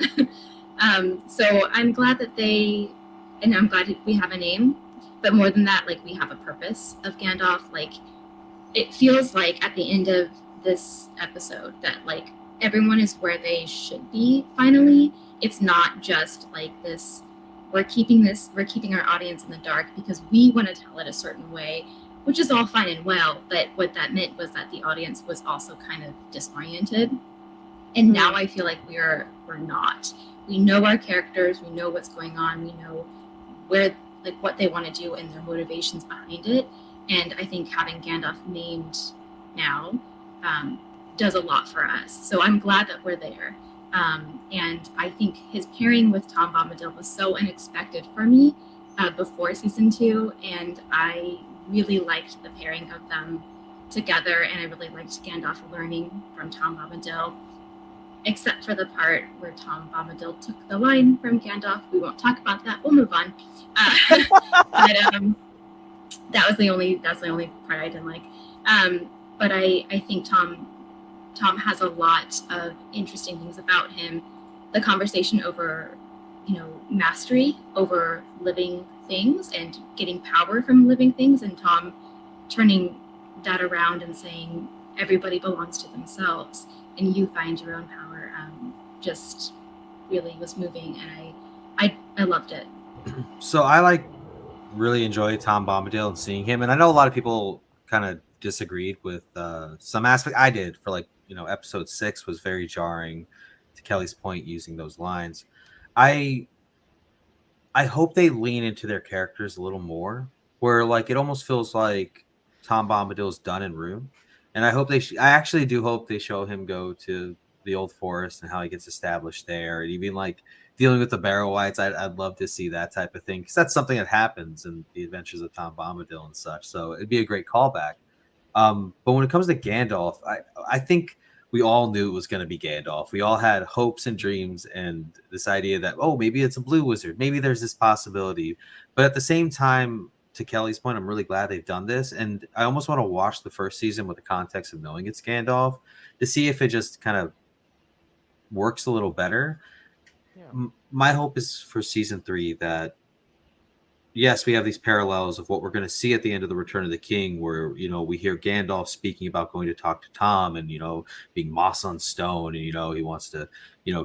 So I'm glad that and I'm glad we have a name, but more than that, like we have a purpose of Gandalf. Like it feels like at the end of this episode that like everyone is where they should be finally. It's not just like this, we're keeping our audience in the dark because we want to tell it a certain way, which is all fine and well, but what that meant was that the audience was also kind of disoriented. And now I feel like we're not. We know our characters, we know what's going on, we know where, like what they want to do and their motivations behind it. And I think having Gandalf named now does a lot for us. So I'm glad that we're there. And I think his pairing with Tom Bombadil was so unexpected for me before season 2, and I really liked the pairing of them together, and I really liked Gandalf learning from Tom Bombadil, except for the part where Tom Bombadil took the line from Gandalf. We won't talk about that. We'll move on. But that's the only part I didn't like. But I think Tom has a lot of interesting things about him. The conversation over, mastery over living things and getting power from living things, and Tom turning that around and saying everybody belongs to themselves and you find your own power, just really was moving, and I loved it. So I really enjoyed Tom Bombadil and seeing him, and I know a lot of people kind of disagreed with some aspect. I did for episode 6 was very jarring, to Kelly's point, using those lines. I hope they lean into their characters a little more, where it almost feels like Tom Bombadil's done in Rune, and I actually do hope they show him go to the Old Forest and how he gets established there, and even dealing with the Barrow Whites. I'd love to see that type of thing, because that's something that happens in the Adventures of Tom Bombadil and such. So it'd be a great callback. But when it comes to Gandalf, I think we all knew it was going to be Gandalf. We all had hopes and dreams and this idea that, maybe it's a Blue Wizard. Maybe there's this possibility. But at the same time, to Kelly's point, I'm really glad they've done this. And I almost want to watch the first season with the context of knowing it's Gandalf to see if it just kind of works a little better. Yeah. My hope is for season 3 that, yes, we have these parallels of what we're going to see at the end of the Return of the King, where, we hear Gandalf speaking about going to talk to Tom and, being moss on stone, and, he wants to,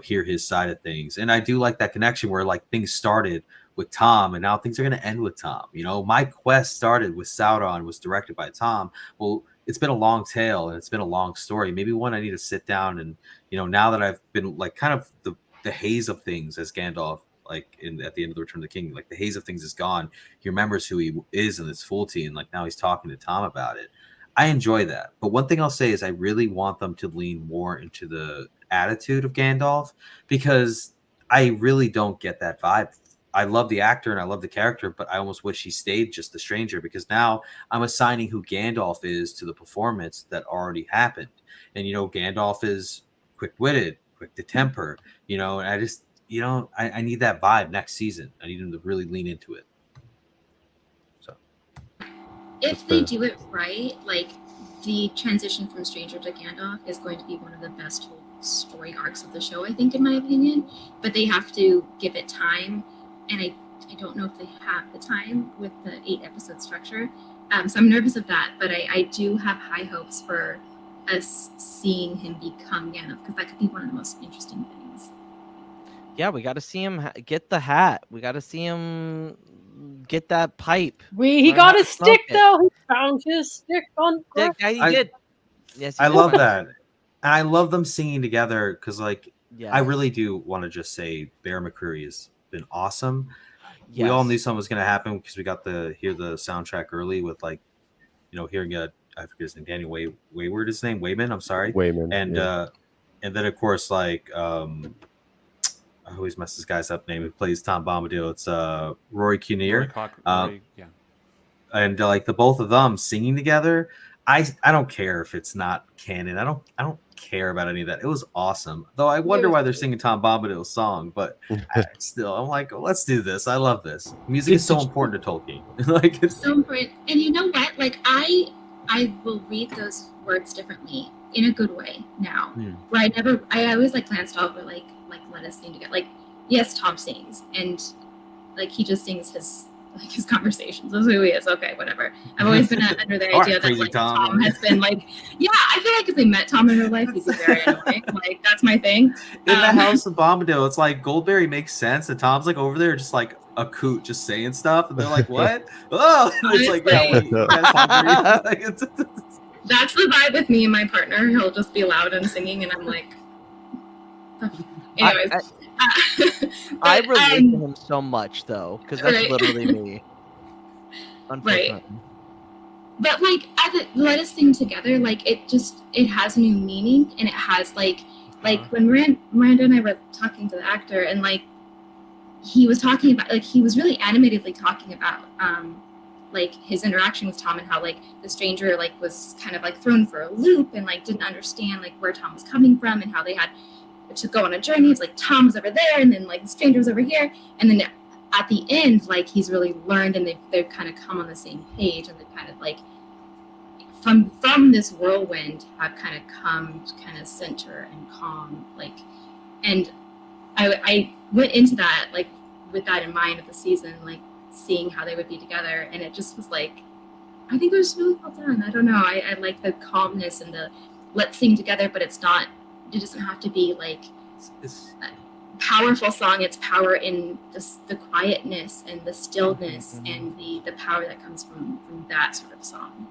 hear his side of things. And I do like that connection where things started with Tom, and now things are going to end with Tom. You know, my quest started with Sauron, was directed by Tom. Well, it's been a long tale and it's been a long story. Maybe one I need to sit down and, you know, now that I've been like kind of the haze of things as Gandalf, like at the end of the Return of the King, like the haze of things is gone. He remembers who he is in its fullty, and like now he's talking to Tom about it. I enjoy that. But one thing I'll say is I really want them to lean more into the attitude of Gandalf, because I really don't get that vibe. I love the actor and I love the character, but I almost wish he stayed just the stranger, because now I'm assigning who Gandalf is to the performance that already happened. And, you know, Gandalf is quick-witted, quick to temper, you know, and I just, you know, I need that vibe next season. I need him to really lean into it. So if they do it right, like the transition from stranger to Gandalf is going to be one of the best told story arcs of the show, I think, in my opinion. But they have to give it time, and I don't know if they have the time with the 8-episode structure. So I'm nervous of that, but I do have high hopes for us seeing him become Gandalf, because that could be one of the most interesting things. Yeah, we got to see him get the hat. We got to see him get that pipe. He got his stick, though. He found his stick on he did. Yes, I love that. And I love them singing together, because, like, I really do want to just say Bear McCreary has been awesome. Yes. We all knew something was going to happen because we got to hear the soundtrack early with, like, you know, hearing I forget his name, Danny Wayward, his name, Wayman. I'm sorry, Wayman. And then of course, like, I always mess this guy's up name who plays Tom Bombadil. It's Rory Kinnear. And like the both of them singing together. I don't care if it's not canon. I don't care about any of that. It was awesome. Though I wonder why they're singing Tom Bombadil's song, but still, I'm like, let's do this. I love this. Music is so important to Tolkien. Like, it's so important. And you know what? Like, I will read those words differently in a good way now. Where I always like glanced over like let us sing together. Like, yes, Tom sings, and like he just sings his conversations. That's who he is. Okay, whatever. I've always been under the idea that like Tom has been like, yeah, I feel like if they met Tom in real life, he'd be very annoying. Like, that's my thing. In the House of Bombadil, it's like Goldberry makes sense, and Tom's like over there just like a coot, just saying stuff, and they're like, what? Oh, it's like, that's the vibe with me and my partner. He'll just be loud and singing, and I'm like, anyways. I relate to him so much, though, because that's literally me. Right. But like, let us sing together. Like, it has new meaning, and it has like when Miranda and I were talking to the actor, and like he was talking about, like, he was really animatedly talking about like his interaction with Tom, and how like the stranger like was kind of like thrown for a loop and like didn't understand like where Tom was coming from, and how they had to go on a journey. It's like Tom was over there, and then like the stranger was over here, and then at the end, like he's really learned, and they've kind of come on the same page, and they've kind of like from this whirlwind have kind of come to kind of center and calm, like. And I went into that like with that in mind of the season, like seeing how they would be together, and it just was like, I think it was really well done. I don't know, I like the calmness and the let's sing together, but it doesn't have to be like a powerful song. It's power in the quietness and the stillness, and the power that comes from that sort of song.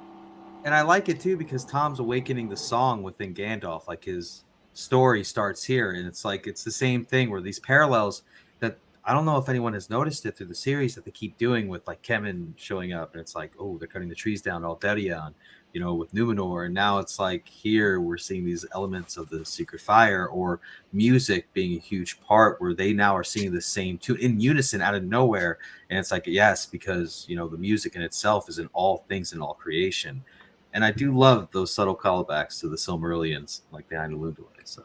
And I like it too, because Tom's awakening the song within Gandalf. Like, his story starts here, and it's like it's the same thing, where these parallels that I don't know if anyone has noticed it through the series that they keep doing with like Kemen showing up, and it's like, oh, they're cutting the trees down, Alderion, you know, with Numenor, and now it's like here we're seeing these elements of the Secret Fire, or music being a huge part, where they now are singing the same tune in unison out of nowhere, and it's like, yes, because, you know, the music in itself is in all things, in all creation. And I do love those subtle callbacks to the Silmarillions, like behind the Lundaway. So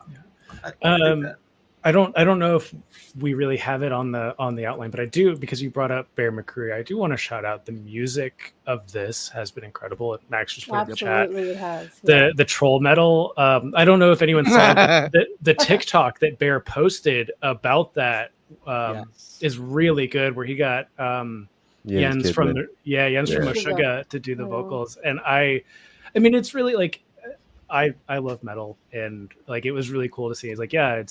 I dig that. I don't know if we really have it on the outline, but I do, because you brought up Bear McCreary. I do want to shout out the music of this has been incredible. Max just put in the chat. It has. Yeah. The troll metal. I don't know if anyone saw the TikTok that Bear posted about that is really good, where he got Jens from Meshuggah to do the vocals, and I mean, it's really like I love metal, and like it was really cool to see. It's like, yeah,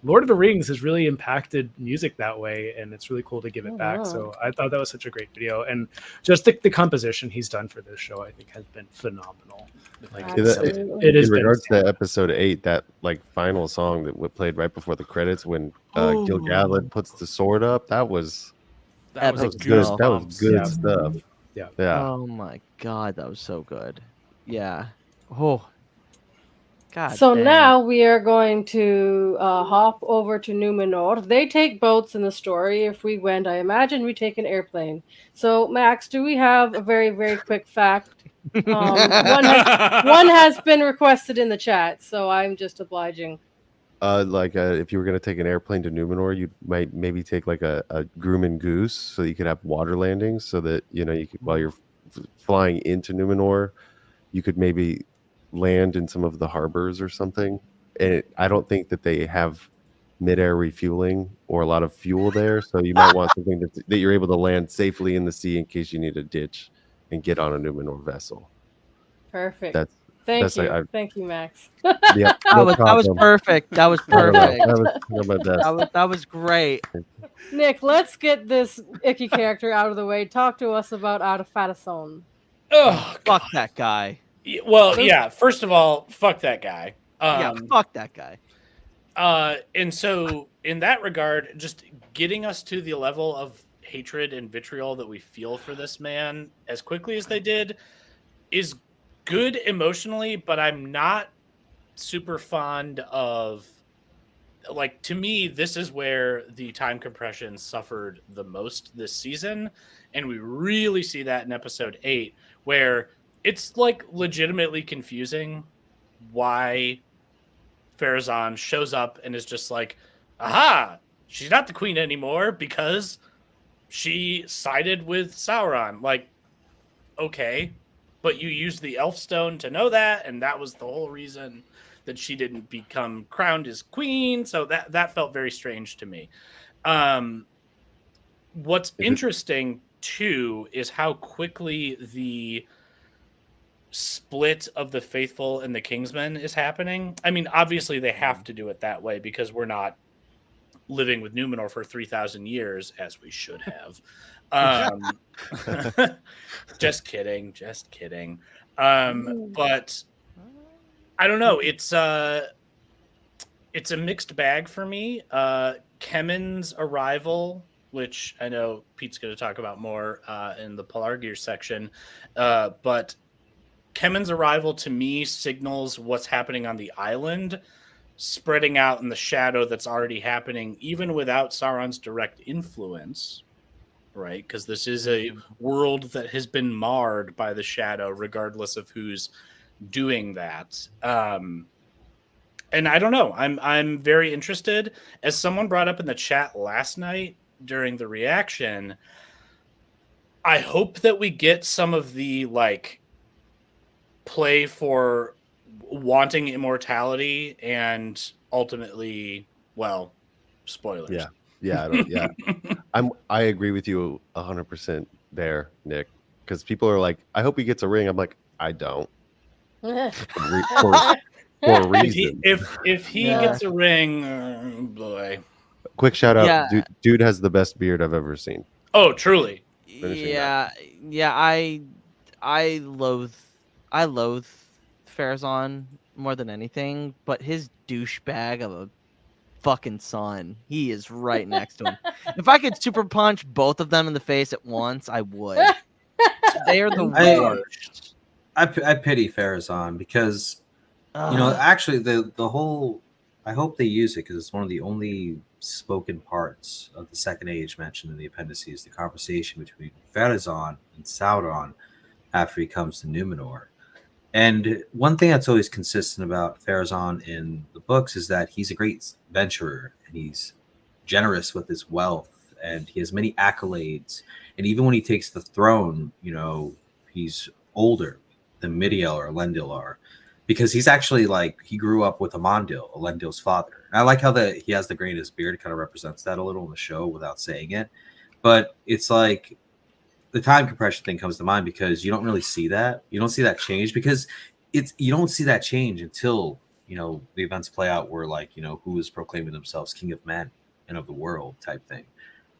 Lord of the Rings has really impacted music that way, and it's really cool to give it back. wow. So I thought that was such a great video, and just the composition he's done for this show, I think, has been phenomenal. Like Absolutely. it has In been regards to episode 8, that like final song that played right before the credits when Gil-galad puts the sword up, that was That was Epic a good. goosebumps. That was good Yeah. stuff. Yeah. Yeah. Oh my god, that was so good. Yeah. Oh. God. So dang. now we are going to hop over to Numenor. They take boats in the story. If we went, I imagine we take an airplane. So Max, do we have a very, very quick fact? One has been requested in the chat, so I'm just obliging. If you were going to take an airplane to Numenor, you might maybe take like a groom and goose so you could have water landings so that, you could, while you're flying into Numenor, you could maybe land in some of the harbors or something. And I don't think that they have mid-air refueling or a lot of fuel there. So you might want something that you're able to land safely in the sea in case you need a ditch and get on a Numenor vessel. Perfect. That's Thank you. like Thank you, Max. Yeah, That was perfect. That was perfect. That was great. Nick, let's get this icky character out of the way. Talk to us about Arda. Oh, fuck that guy. Well, yeah. First of all, fuck that guy. Yeah, fuck that guy. And so, in that regard, just getting us to the level of hatred and vitriol that we feel for this man as quickly as they did is good emotionally, but I'm not super fond of, like, to me, this is where the time compression suffered the most this season. And we really see that in episode 8, where it's like legitimately confusing why Farazan shows up and is just like, aha, she's not the queen anymore because she sided with Sauron. Like, okay, but you used the elf stone to know that, and that was the whole reason that she didn't become crowned as queen. So that felt very strange to me. What's interesting too is how quickly the split of the faithful and the Kingsmen is happening. I mean, obviously they have to do it that way because we're not living with Numenor for 3,000 years as we should have. Just kidding. But I don't know. It's a mixed bag for me. Kemen's arrival, which I know Pete's going to talk about more in the Pelargir section, but Kemen's arrival to me signals what's happening on the island, spreading out in the shadow that's already happening, even without Sauron's direct influence, right? Because this is a world that has been marred by the shadow, regardless of who's doing that. And I don't know. I'm very interested. As someone brought up in the chat last night during the reaction, I hope that we get some of the play for wanting immortality and ultimately, well, spoilers. Yeah. I agree with you 100% there, Nick, because people are like, I hope he gets a ring. I'm like, I don't. For a reason. If he gets a ring, boy. Quick shout out, dude has the best beard I've ever seen. Oh, truly. Yeah, I loathe Farazan more than anything, but his douchebag of a fucking son, he is right next to him. If I could super punch both of them in the face at once, I would. They are the worst. I pity Farazan because actually the whole, I hope they use it because it's one of the only spoken parts of the Second Age mentioned in the appendices, the conversation between Farazan and Sauron after he comes to Numenor. And one thing that's always consistent about Farazan in the books is that he's a great venturer and he's generous with his wealth and he has many accolades. And even when he takes the throne, he's older than Midiel or Elendil are, because he's actually he grew up with Amandil, Elendil's father. And I like how he has the gray in his beard. It kind of represents that a little in the show without saying it. But it's like the time compression thing comes to mind because you don't really see that. You don't see that change because you don't see that change until the events play out where like, who is proclaiming themselves king of men and of the world type thing.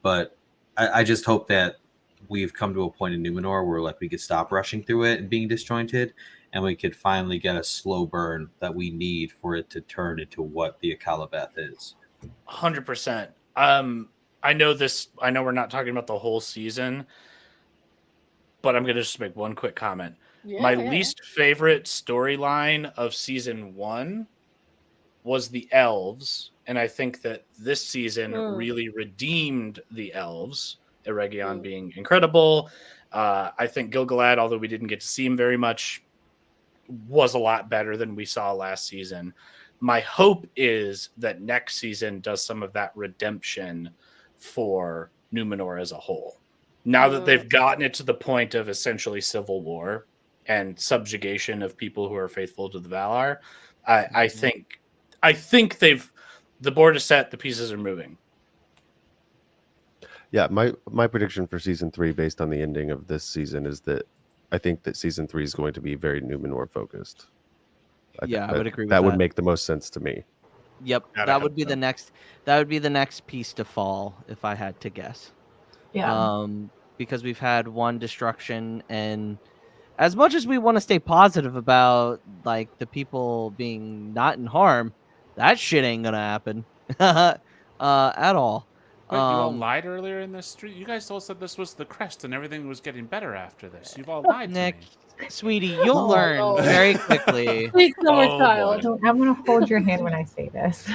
But I just hope that we've come to a point in Numenor where like we could stop rushing through it and being disjointed, and we could finally get a slow burn that we need for it to turn into what the Akalabeth is. 100%. I know we're not talking about the whole season, but I'm going to just make one quick comment. My least favorite storyline of season 1 was the elves, and I think that this season really redeemed the elves, Eregion being incredible. I think Gil-galad, although we didn't get to see him very much, was a lot better than we saw last season. My hope is that next season does some of that redemption for Numenor as a whole. Now that they've gotten it to the point of essentially civil war and subjugation of people who are faithful to the Valar, I think the board is set, the pieces are moving. Yeah, my prediction for season 3 based on the ending of this season is that I think that season 3 is going to be very Numenor focused. I would agree with that. That would make the most sense to me. Yep, that would be the next piece to fall if I had to guess. Yeah. Because we've had one destruction, and as much as we want to stay positive about like the people being not in harm, that shit ain't gonna happen at all. But you all lied earlier in this street. You guys all said this was the crest and everything was getting better after this. You've all lied Nick, to me. Sweetie, you'll learn very quickly. Please, summer child. I'm going to hold your hand when I say this.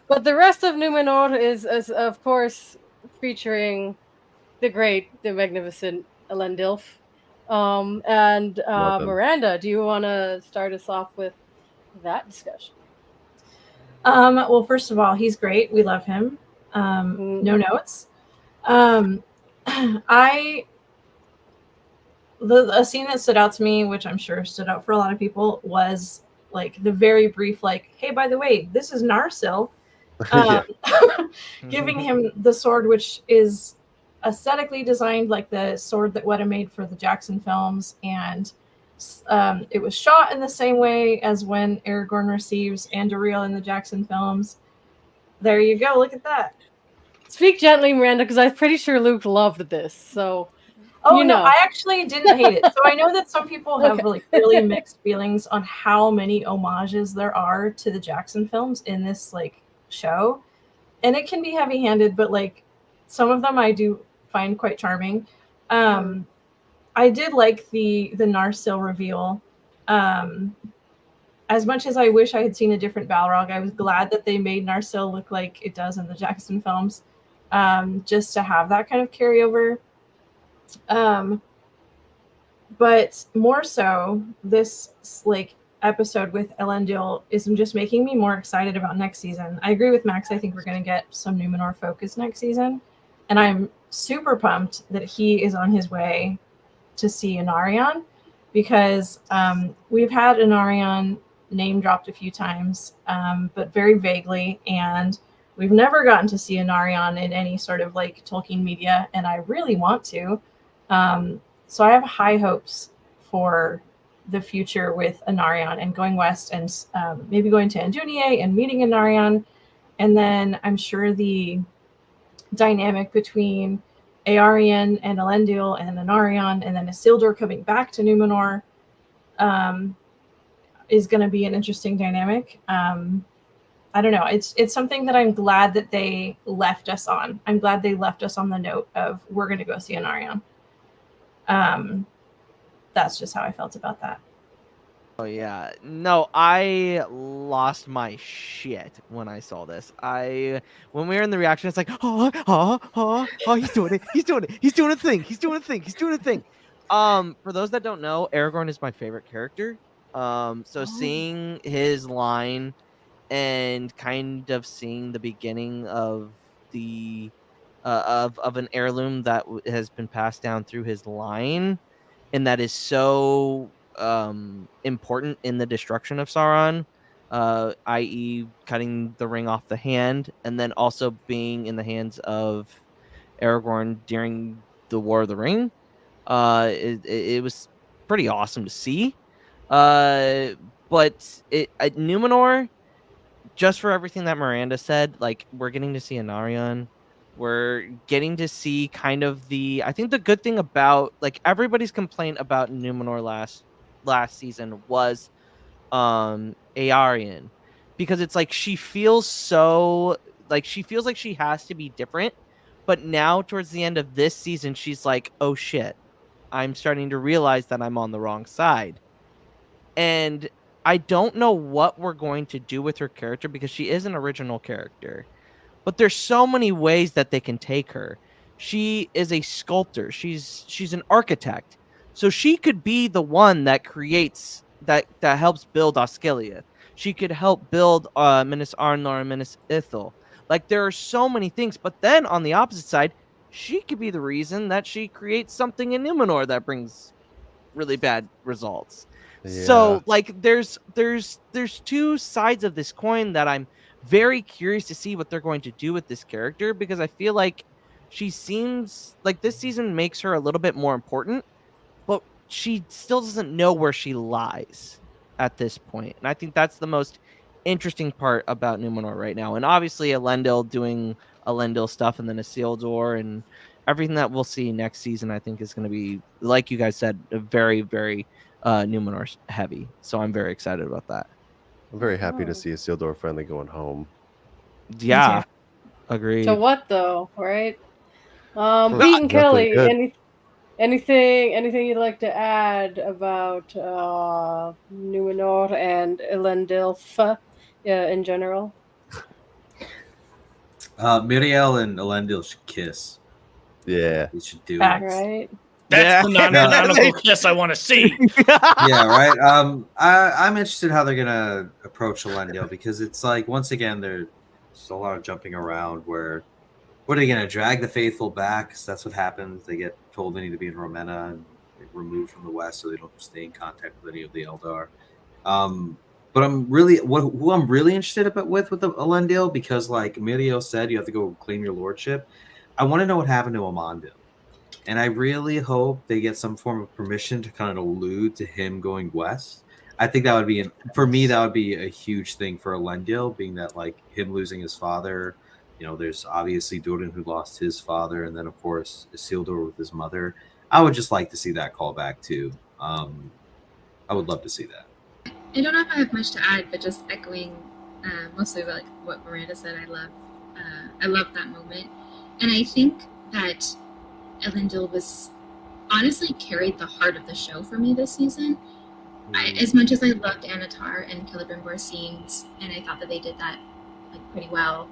But the rest of Numenor is of course, featuring the magnificent Elendilf. And Miranda, do you want to start us off with that discussion? Well, first of all, he's great. We love him. No notes. A scene that stood out to me, which I'm sure stood out for a lot of people, was like the very brief, like, hey, by the way, this is Narsil. Giving him the sword, which is aesthetically designed like the sword that Weta made for the Jackson films, and it was shot in the same way as when Aragorn receives Anduril in the Jackson films. There you go. Look at that. Speak gently, Miranda, because I'm pretty sure Luke loved this. So, no, I actually didn't hate it. So I know that some people have like really mixed feelings on how many homages there are to the Jackson films in this like show, and it can be heavy-handed, but like some of them I do find quite charming. I did like the Narsil reveal. As much as I wish I had seen a different Balrog, I was glad that they made Narsil look like it does in the Jackson films, just to have that kind of carryover. But more so, this like episode with Elendil is just making me more excited about next season. I agree with Max. I think we're going to get some Numenor focus next season, and I'm super pumped that he is on his way to see Anarion, because we've had Anarion name dropped a few times, but very vaguely, and we've never gotten to see Anarion in any sort of like Tolkien media, and I really want to. So I have high hopes for the future with Anarion and going west and maybe going to Andunier and meeting Anarion, and then I'm sure the dynamic between Aarion and Elendil and Anarion, and then Isildur coming back to Numenor, is going to be an interesting dynamic. I don't know. It's something that I'm glad that they left us on. I'm glad they left us on the note of we're going to go see Anarion. That's just how I felt about that. Oh yeah, no, I lost my shit when I saw this. When we were in the reaction, it's like, he's doing it, he's doing a thing. For those that don't know, Aragorn is my favorite character. So seeing his line and kind of seeing the beginning of the of an heirloom that has been passed down through his line, and that is so important in the destruction of Sauron, i.e. cutting the ring off the hand, and then also being in the hands of Aragorn during the War of the Ring. It was pretty awesome to see. But Numenor, just for everything that Miranda said, like we're getting to see Anarion. We're getting to see kind of I think the good thing about like everybody's complaint about Numenor last season was Aarion, because it's like she feels like she has to be different, but now towards the end of this season she's like, oh shit, I'm starting to realize that I'm on the wrong side. And I don't know what we're going to do with her character because she is an original character. But there's so many ways that they can take her. She is a sculptor. She's an architect. So she could be the one that creates that helps build Osgiliath. She could help build Minas Arnor and Minas Ithil. Like there are so many things. But then on the opposite side, she could be the reason that she creates something in Numenor that brings really bad results. Yeah. So like there's two sides of this coin that I'm very curious to see what they're going to do with this character, because I feel like she seems like this season makes her a little bit more important, but she still doesn't know where she lies at this point. And I think that's the most interesting part about Numenor right now. And obviously Elendil doing Elendil stuff, and then Isildur and everything that we'll see next season, I think is going to be, like you guys said, a very, very Numenor heavy. So I'm very excited about that. I'm very happy to see Isildur finally going home. Yeah, agreed. To what though, right? Pete and Nothing Kelly, good. anything you'd like to add about Numenor and Elendil in general? Miriel and Elendil should kiss. Yeah. They should do Facts. it. Right? That's the non-canonical kiss I want to see. Yeah, right. I'm interested how they're gonna approach Elendil, because it's like, once again, there's a lot of jumping around. What are they gonna drag the faithful back? 'Cause that's what happens. They get told they need to be in Romena and removed from the West, so they don't stay in contact with any of the Eldar. But who I'm really interested with Elendil, because like Miriel said, you have to go claim your lordship. I want to know what happened to Amandil. And I really hope they get some form of permission to kind of allude to him going west. I think that would be, for me, that would be a huge thing for Elendil, being that like him losing his father. You know, there's obviously Durin, who lost his father, and then of course Isildur with his mother. I would just like to see that callback too. I would love to see that. I don't know if I have much to add, but just echoing mostly like what Miranda said. I love that moment, and I think that Elendil was honestly carried the heart of the show for me this season. As much as I loved Anatar and Celebrimbor's scenes, and I thought that they did that like pretty well,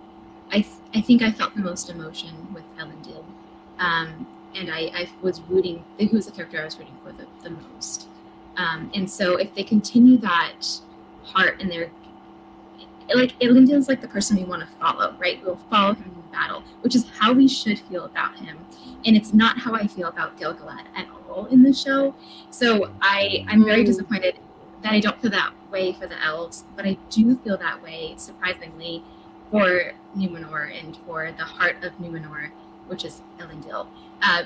I think I felt the most emotion with Elendil, and I was rooting. He was the character I was rooting for the most. And so if they continue that heart, and they're like, Elendil's like the person we want to follow, right? We'll follow him in battle, which is how we should feel about him. And it's not how I feel about Gil-galad at all in the show. So I'm very disappointed that I don't feel that way for the elves, but I do feel that way, surprisingly, for Numenor and for the heart of Numenor, which is Elendil.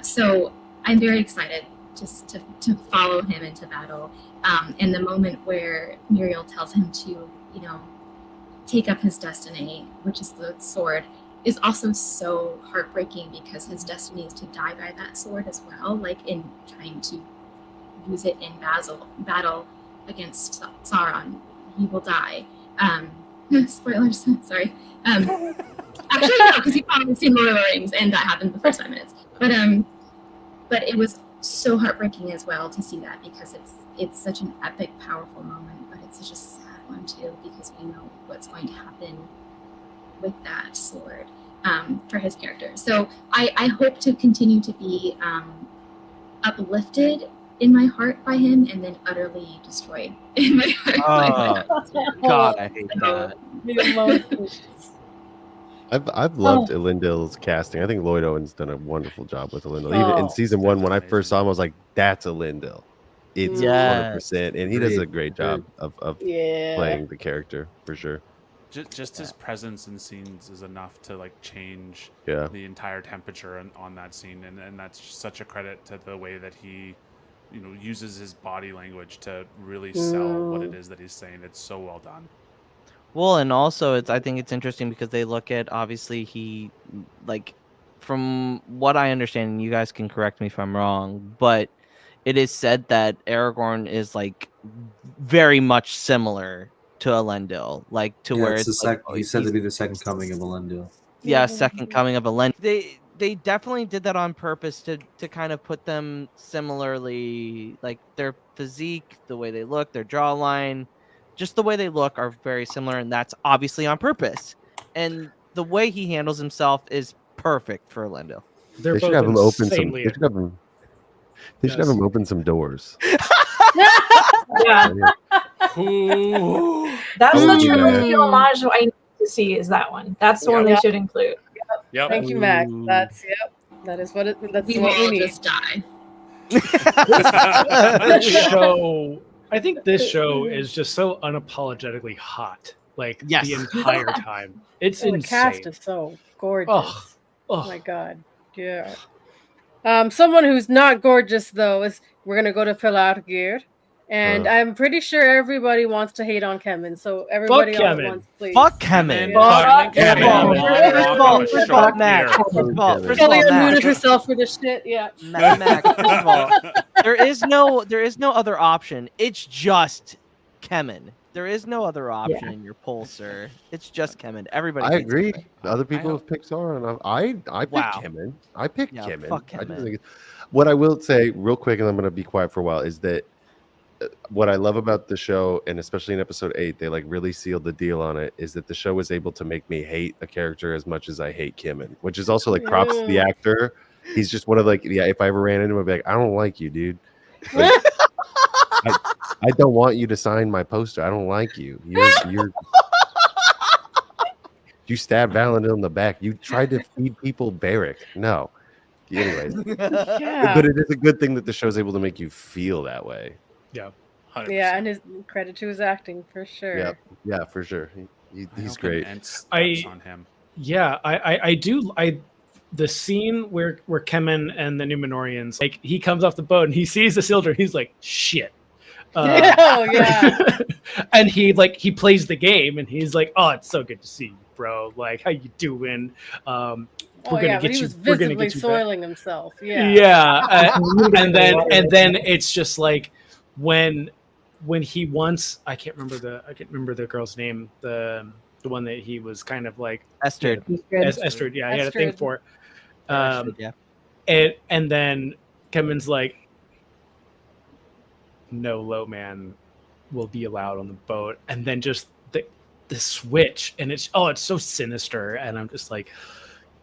So I'm very excited just to follow him into battle. And the moment where Muriel tells him to, take up his destiny, which is the sword, is also so heartbreaking, because his destiny is to die by that sword as well, like in trying to use it in battle against Sauron. He will die. Spoilers, sorry. Actually, no, because you've probably seen Lord of the Rings, and that happened the first 5 minutes. But it was so heartbreaking as well to see that, because it's such an epic, powerful moment, but it's such a sad one too, because we know what's going to happen with that sword for his character. So I hope to continue to be uplifted in my heart by him, and then utterly destroyed in my heart by him. God, I hate that. I've loved Elendil's casting. I think Lloyd Owen's done a wonderful job with Elendil. Even in season 1, when I first saw him, I was like, "That's Elendil." It's 100%, and he does a great job of playing the character for sure. Just his presence in scenes is enough to like change the entire temperature on that scene, and that's such a credit to the way that he uses his body language to really sell what it is that he's saying. It's so well done. Well, and also I think it's interesting because they look at, obviously, he, like, from what I understand, and you guys can correct me if I'm wrong, but it is said that Aragorn is like very much similar to Elendil, like to where it's like, he's said to be the second coming of Elendil. Yeah, second coming of Elendil. They definitely did that on purpose to kind of put them similarly, like their physique, the way they look, their jawline, just the way they look are very similar, and that's obviously on purpose. And the way he handles himself is perfect for Elendil. They should have him open some. They should have him open some doors. Yeah. That's the true homage I need to see is that one. That's the one they should include. Yep. Thank you, Max. That is what that's We what will we need. just die. I think this show is just so unapologetically hot. Like the entire time. It's insane. The cast is so gorgeous. Oh my god. Yeah. Someone who's not gorgeous though is we're gonna go to Pelargir. And I'm pretty sure everybody wants to hate on Kemen. So everybody else wants, please. Fuck Kemen. First of all, Max. Kelly unmuted herself for this shit. Yeah. Max, first of all, there is no other option. It's just Kemen. There is no other option in your poll, sir. It's just Kemen. Everybody. I agree. Other people have picked Sauron. I picked Kemen. I picked Kemen. Fuck Kemen. What I will say real quick, and I'm going to be quiet for a while, is that what I love about the show, and especially in episode 8, they like really sealed the deal on it, is that the show was able to make me hate a character as much as I hate Kemen, which is also like props to the actor. He's just one of like, if I ever ran into him, I'd be like, I don't like you, dude. Like, I don't want you to sign my poster. I don't like you. You're you stabbed Valinor in the back. You tried to feed people Beric. No. Anyways. But it is a good thing that the show's able to make you feel that way. Yeah. 100%. Yeah, and his credit to his acting for sure. Yeah, for sure. He's great. On him. Yeah, I do. The scene where Kemen and the Númenóreans, like he comes off the boat and he sees the Isildur, he's like, shit. And he plays the game and he's like, oh, it's so good to see you, bro. Like, how you doing? We're gonna get you. We're gonna get you soiling himself. And then it's just like when he wants, I can't remember the girl's name, the one that he was kind of like Estrid. Estrid, yeah, he had a thing for. And then Kemen's like, no low man will be allowed on the boat, and then just the switch, and it's so sinister, and I'm just like,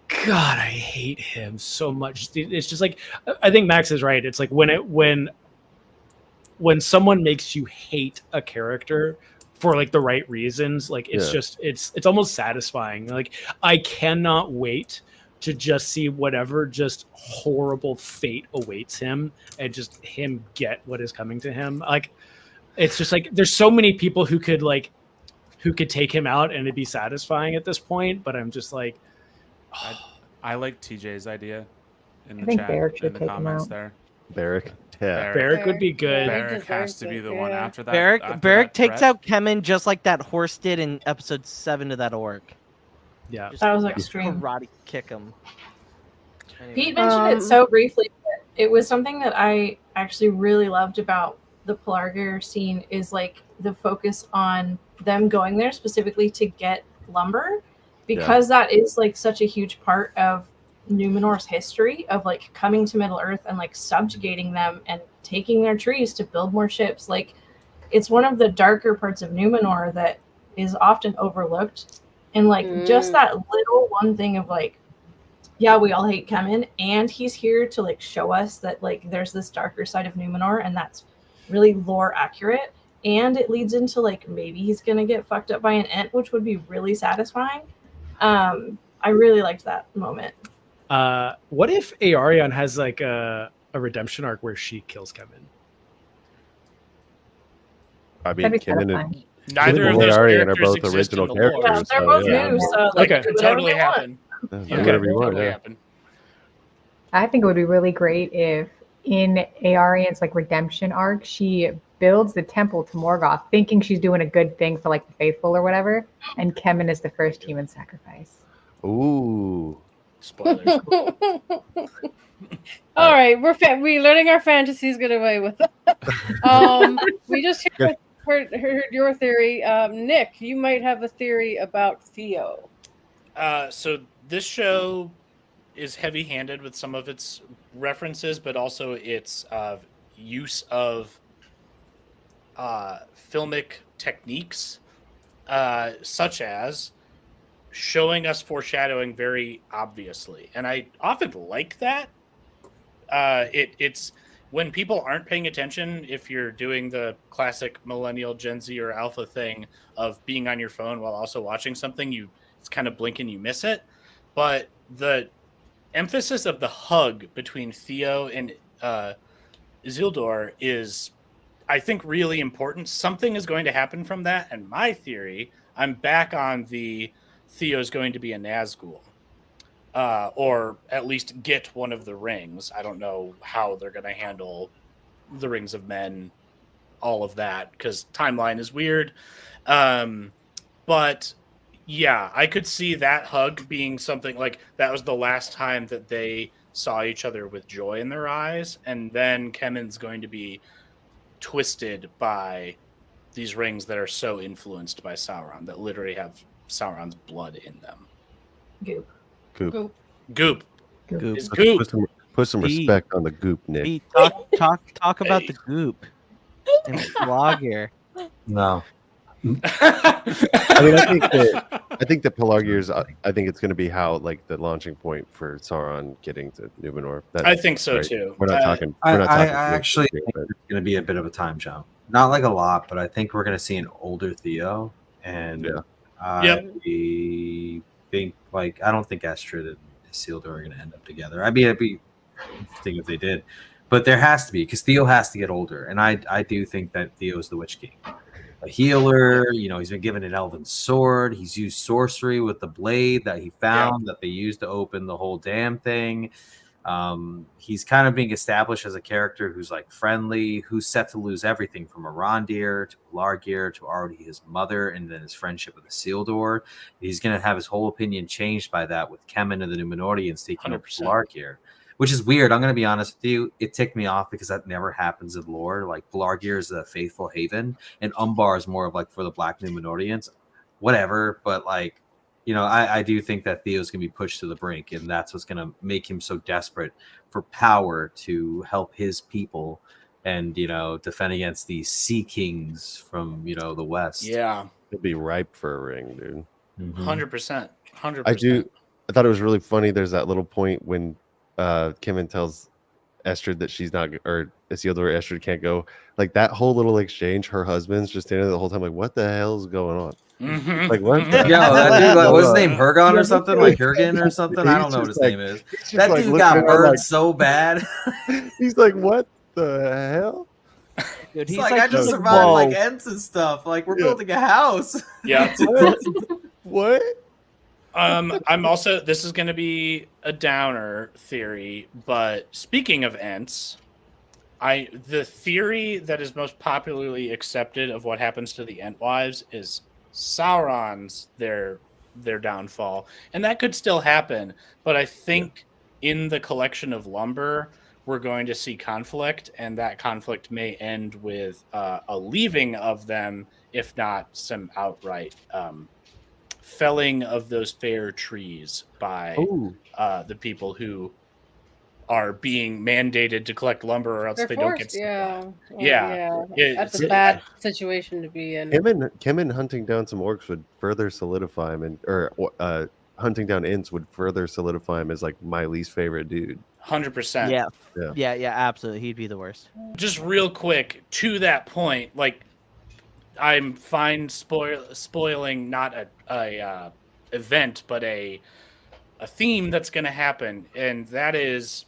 God, I hate him so much. It's just like, I think Max is right. It's like when someone makes you hate a character for like the right reasons, like it's just it's almost satisfying. Like I cannot wait to just see whatever just horrible fate awaits him and just him get what is coming to him. Like it's just like there's so many people who could take him out and it'd be satisfying at this point, but I'm just like, I like TJ's idea in the chat, Beric in the comments there. Beric. Yeah. Beric would be good. Beric has to be the one after that. Beric takes out Kemen just like that horse did in episode 7 to that orc. Yeah. That was extreme. Karate kick him. Anyway. Pete mentioned it so briefly, but it was something that I actually really loved about the Pelargir scene is like the focus on them going there specifically to get lumber, because that is like such a huge part of Numenor's history of like coming to Middle Earth and like subjugating them and taking their trees to build more ships. Like it's one of the darker parts of Numenor that is often overlooked. And like just that little one thing of like, yeah, we all hate Kemen, and he's here to like show us that like there's this darker side of Numenor, and that's really lore accurate. And it leads into like maybe he's gonna get fucked up by an Ent, which would be really satisfying. I really liked that moment. What if Aarion has like a redemption arc where she kills Kemen? I mean, Kemen and neither of those Aarion are characters both exist in original the lore. characters. Yeah, they're both new, so like Okay. Could totally happen. Whatever you want, Totally yeah. happen. I think it would be really great if in Aarian's like redemption arc, she builds the temple to Morgoth, thinking she's doing a good thing for like the faithful or whatever, and Kemen is the first human sacrifice. Ooh. Spoilers. All right, we letting our fantasies get away with it. We just heard your theory. Nick, you might have a theory about Theo. So this show is heavy-handed with some of its references, but also its use of filmic techniques, such as showing us foreshadowing very obviously. And I often like that. It's when people aren't paying attention, if you're doing the classic millennial Gen Z or alpha thing of being on your phone while also watching something, it's kind of blink and you miss it. But the emphasis of the hug between Theo and Isildur is, I think, really important. Something is going to happen from that. And my theory, I'm back on the Theo's going to be a Nazgul. Or at least get one of the rings. I don't know how they're going to handle the Rings of Men, all of that, because timeline is weird. But yeah, I could see that hug being something like that was the last time that they saw each other with joy in their eyes, and then Kemen's going to be twisted by these rings that are so influenced by Sauron that literally have Sauron's blood in them. Goop. Goop. Goop. Goop. It's goop. Put some respect on the goop, Nick. Pete, talk about the goop and Pelargir. No. I mean, I think the Pelargir's. I think it's going to be how like the launching point for Sauron getting to Numenor. I think so too. We're not talking. I We're not talking actually think it's going to be a bit of a time jump. Not like a lot, but I think we're going to see an older Theo, and I think like I don't think Astrid and Isildur are going to end up together. It'd be interesting if they did, but there has to be because Theo has to get older, and I do think that Theo's the Witch King. A healer, he's been given an elven sword. He's used sorcery with the blade that he found that they used to open the whole damn thing. He's kind of being established as a character who's like friendly, who's set to lose everything from Arondir to Pelargir to already his mother, and then his friendship with Isildur. He's going to have his whole opinion changed by that with Kemen and the Numenorians taking over Pelargir. Which is weird. I'm going to be honest with you. It ticked me off because that never happens in lore. Like, Pelargir is a faithful haven, and Umbar is more of like for the Black Numenorians. Whatever. But, like, I do think that Theo's going to be pushed to the brink, and that's what's going to make him so desperate for power to help his people and, defend against these Sea Kings from, the West. Yeah. He'll be ripe for a ring, dude. 100%. 100%. I thought it was really funny. There's that little point when Kemen tells Estrid that she's not, or Isildur or Estrid can't go. Like that whole little exchange, her husband's just standing there the whole time, like, what the hell is going on? Mm-hmm. Like, what? Yeah, that dude, like, what's his name? Hergon or something? Like Hergen or something? I don't know what his name is. That dude got burned so bad. He's like, what the hell? Dude, he's like, I just survived like Ents and stuff. Like, we're building a house. Yeah. What? I'm also, this is going to be a downer theory, but speaking of Ents, the theory that is most popularly accepted of what happens to the Entwives is Sauron's their downfall, and that could still happen. But I think in the collection of lumber, we're going to see conflict, and that conflict may end with a leaving of them, if not some outright felling of those fair trees by the people who are being mandated to collect lumber, or else they don't get supply. That's a bad situation to be in. Kemen hunting down some orcs would further solidify him, or hunting down Ents would further solidify him as like my least favorite dude. 100%. Yeah, absolutely. He'd be the worst. Just real quick to that point, like, I'm fine spoiling not a event, but a theme that's going to happen, and that is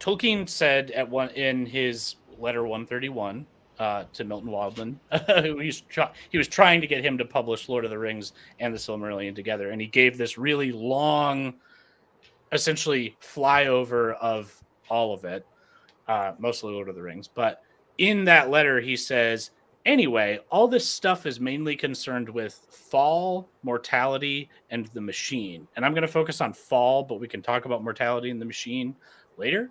Tolkien said in his letter 131 to Milton Wildman, he was trying to get him to publish Lord of the Rings and the Silmarillion together, and he gave this really long, essentially flyover of all of it. mostly Lord of the Rings. But in that letter, he says, anyway, all this stuff is mainly concerned with fall, mortality, and the machine. And I'm going to focus on fall, but we can talk about mortality and the machine later.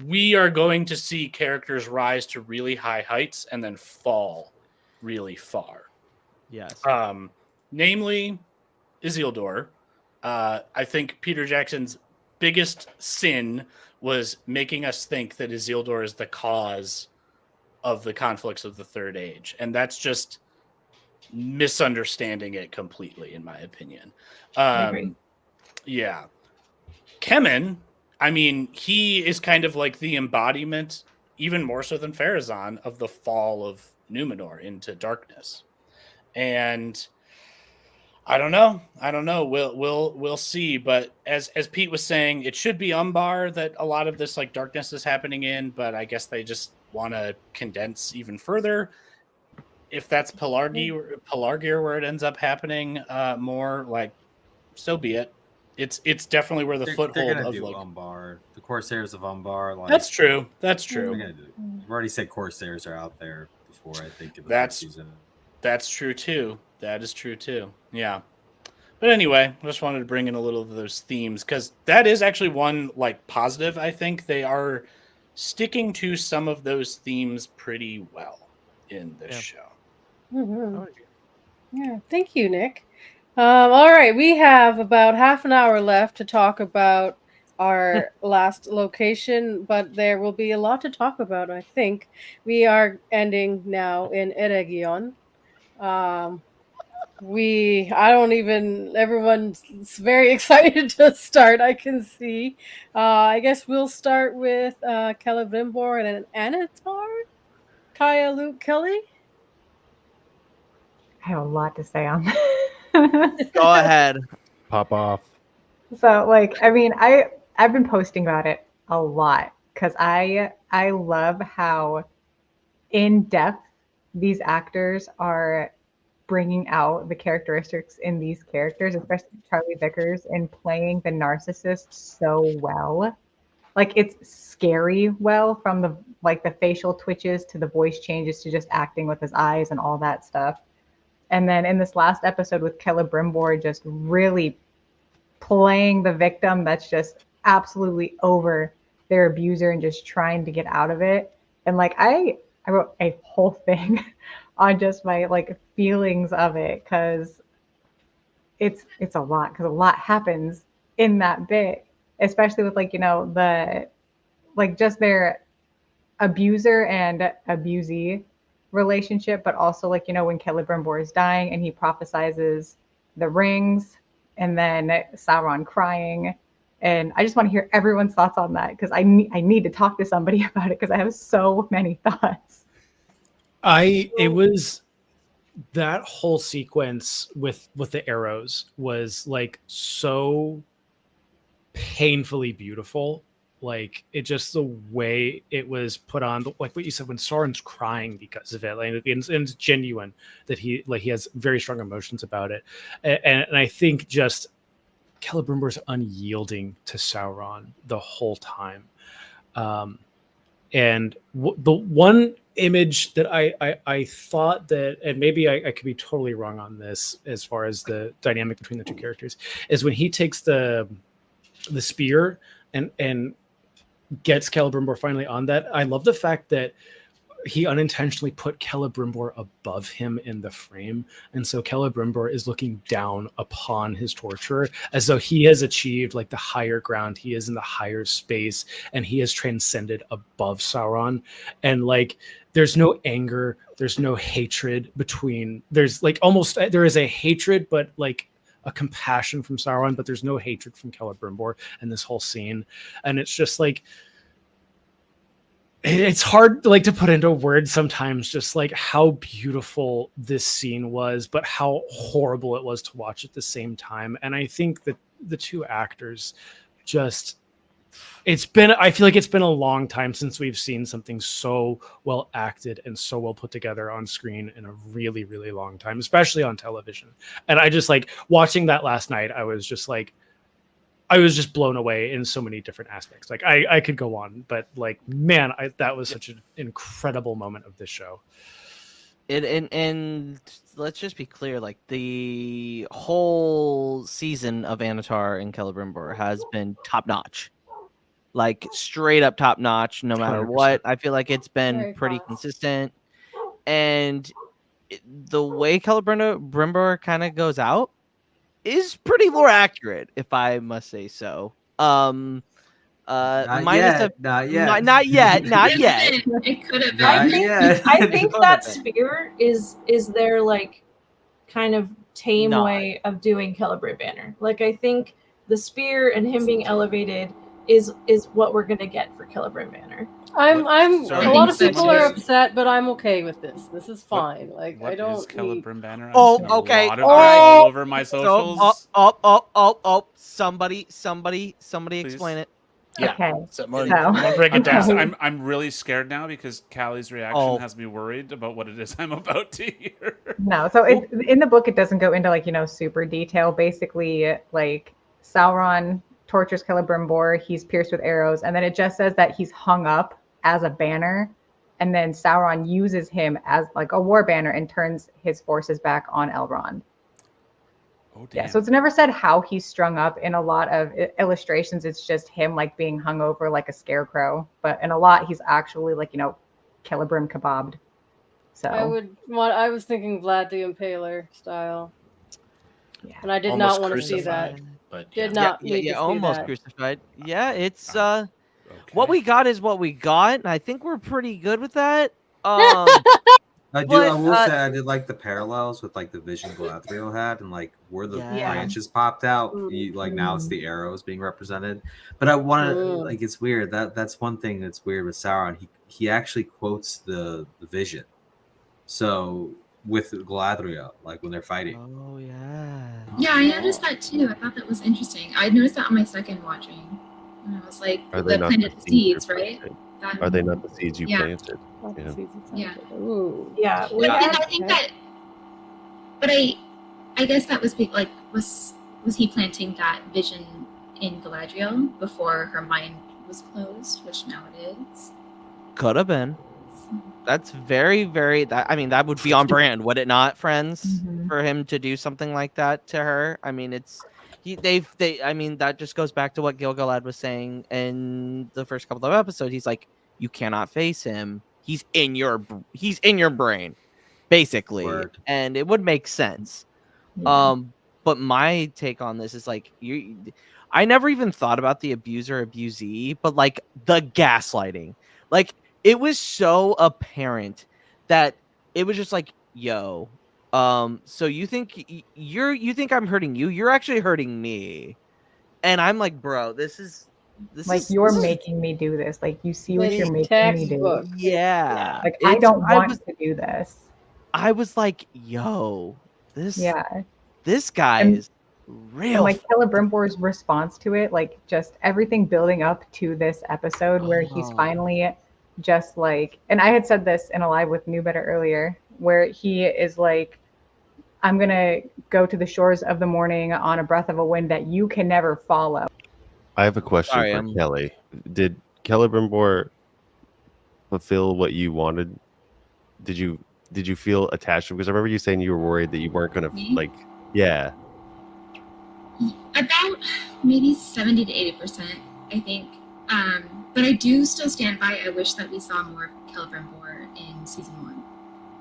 We are going to see characters rise to really high heights and then fall really far. Yes. Namely, Isildur. I think Peter Jackson's biggest sin was making us think that Isildur is the cause of the conflicts of the Third Age. And that's just misunderstanding it completely, in my opinion. I agree. Yeah. Kemen, I mean, he is kind of like the embodiment, even more so than Pharazôn, of the fall of Numenor into darkness. And I don't know. We'll see. But as Pete was saying, it should be Umbar that a lot of this like darkness is happening in, but I guess they just want to condense even further. If that's Pelargir where it ends up happening more, like, so be it. It's definitely where they're gonna of do like Umbar, the Corsairs of Umbar. Like, that's true. You've already said Corsairs are out there before. I think in the first season. That's true too. That is true too. Yeah. But anyway, I just wanted to bring in a little of those themes because that is actually one like positive. I think they are sticking to some of those themes pretty well in this show. Mm-hmm. Yeah, thank you, Nick. All right, we have about half an hour left to talk about our last location, but there will be a lot to talk about, I think. We are ending now in Eregion. Everyone's very excited to start, I can see. I guess we'll start with Celebrimbor and an Anatar. Kaya, Luke, Kelly? I have a lot to say on Go ahead. Pop off. So, like, I mean, I've been posting about it a lot because I love how in depth these actors are bringing out the characteristics in these characters, especially Charlie Vickers, and playing the narcissist so well. Like, it's scary well, from the facial twitches to the voice changes to just acting with his eyes and all that stuff. And then in this last episode with Celebrimbor, just really playing the victim that's just absolutely over their abuser and just trying to get out of it. And like I wrote a whole thing on just my like feelings of it, because it's a lot, because a lot happens in that bit, especially with like, you know, the like just their abuser and abusee relationship, but also like, you know, when Celebrimbor is dying and he prophesizes the rings, and then Sauron crying. And I just want to hear everyone's thoughts on that, because I need to talk to somebody about it, because I have so many thoughts. It was that whole sequence with the arrows was like so painfully beautiful. Like, it just, the way it was put on, like what you said, when Sauron's crying because of it, like, and it's genuine that he has very strong emotions about it. And I think just Celebrimbor's unyielding to Sauron the whole time. And the one image that I thought that, and maybe I could be totally wrong on this as far as the dynamic between the two characters, is when he takes the spear and gets Celebrimbor finally on that. I love the fact that he unintentionally put Celebrimbor above him in the frame, and so Celebrimbor is looking down upon his torturer, as though he has achieved like the higher ground. He is in the higher space, and he has transcended above Sauron. And like, there's no anger, there's no hatred between. There's like almost, there is a hatred, but like a compassion from Sauron, but there's no hatred from Celebrimbor in this whole scene. And it's just like, it's hard like to put into words sometimes, just like how beautiful this scene was, but how horrible it was to watch at the same time. And I think that the two actors just, I feel like it's been a long time since we've seen something so well acted and so well put together on screen in a really, really long time, especially on television. And I just like watching that last night. I was just like, I was just blown away in so many different aspects. Like I could go on, but like, man, that was such an incredible moment of this show. And let's just be clear, like the whole season of Anatar and Celebrimbor has been top notch, like straight up top notch. No matter 100%. what, I feel like it's been Very pretty fast. consistent. And the way Celebrimbor kind of goes out is pretty lore accurate, if I must say so. Not Minus yet. Not yet. not yet. It could have been. I Not think yet. I think Could that have been. spear is their like kind of tame Nod. way of doing Celebrate Banner. Like I think the spear and him being elevated is what we're gonna get for Celebrate Banner. I'm Sorry, a lot of so people too. are upset, but I'm okay with this. This is fine. Like What I don't is need... Celebrim Banner? I've Oh, seen a okay. lot of Oh! this all over my socials. So, somebody Please. explain it. Yeah. Okay. Someone So- break it down. I'm really scared now because Callie's reaction Oh. has me worried about what it is I'm about to hear. No, so in the book, it doesn't go into like, super detail. Basically, like Sauron tortures Celebrimbor, he's pierced with arrows, and then it just says that he's hung up as a banner, and then Sauron uses him as like a war banner and turns his forces back on Elrond. Oh, Yeah, damn. so it's never said how he's strung up. In a lot of illustrations, it's just him like being hung over like a scarecrow, but in a lot, he's actually like, Celebrim kebabbed. So I was thinking Vlad the Impaler style, yeah. and I did Almost not want to see that. crucified, but Did yeah. not need to see almost that. crucified. Yeah, it's Okay. what we got is what we got, and I think we're pretty good with that. I But, will say I did like the parallels with like the vision Galadriel had, and like where the Yeah. branches popped out. Now it's the arrows being represented. But I want to like it's weird that's one thing that's weird with Sauron. He actually quotes the vision. So with Galadriel, like when they're fighting. Oh yeah. Yeah, I noticed that too. I thought that was interesting. I noticed that on my second watching. And I was like, Are the they not planted the seeds, you're right? planting? That, Are they not the seeds you Yeah. planted? Yeah. Yeah. Ooh. Yeah, we But then had- I think that, but I guess that was like was he planting that vision in Galadriel before her mind was closed, which now it is. Could have been. That's very, very. That would be on brand, would it not, friends? Mhm. For him to do something like that to her. I mean, that just goes back to what Gil-galad was saying in the first couple of episodes. He's like, you cannot face him. He's in your brain, basically, Word. and it would make sense. Yeah. But my take on this is like I never even thought about the abuser abusee, but like the gaslighting, like it was so apparent that it was just like, yo, so you think I'm hurting you? You're actually hurting me, and I'm like, bro, this is You're making me do this. Like, you see what It's you're making me do. textbook. yeah. Like, I It's- don't want was, to do this. I was like, yo, Yeah. this guy And- is real. And like Celebrimbor's response to it, like just everything building up to this episode where he's Oh. finally just like, and I had said this in a live with New Better earlier, where he is like, I'm gonna go to the shores of the morning on a breath of a wind that you can never follow. I have a question Sorry, for Kelly. Did Celebrimbor fulfill what you wanted? Did you feel attached? Because I remember you saying you were worried that you weren't gonna Me? like. Yeah. About maybe 70 to 80%, I think. But I do still stand by. I wish that we saw more of Celebrimbor in season 1,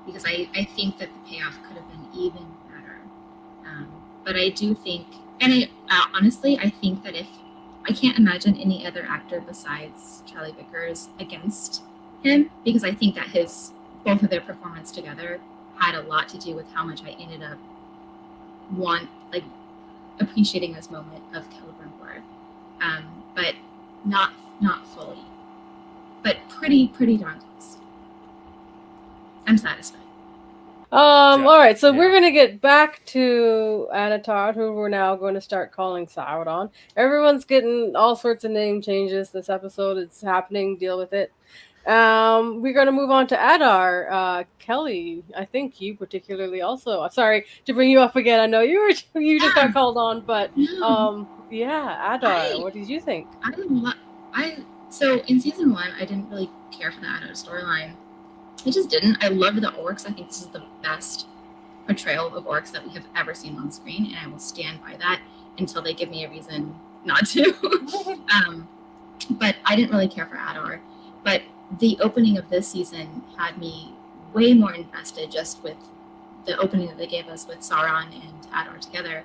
because I think that the payoff could have been even better. But I do think, and honestly, I think that if I can't imagine any other actor besides Charlie Vickers against him, because I think that both of their performance together had a lot to do with how much I ended up appreciating this moment of Celebrimbor. But not fully, but pretty darn close. I'm satisfied. All right, so we're gonna get back to Anatar, who we're now going to start calling Sauron. Everyone's getting all sorts of name changes this episode. It's happening. Deal with it. We're going to move on to Adar. Kelly, I think you particularly also. Sorry to bring you up again. I know you just got called on, but yeah, Adar. What did you think? So in season 1, I didn't really care for the Adar storyline. I just didn't. I loved the orcs. I think this is the best portrayal of orcs that we have ever seen on screen, and I will stand by that until they give me a reason not to. But I didn't really care for Adar. But the opening of this season had me way more invested just with the opening that they gave us with Sauron and Adar together.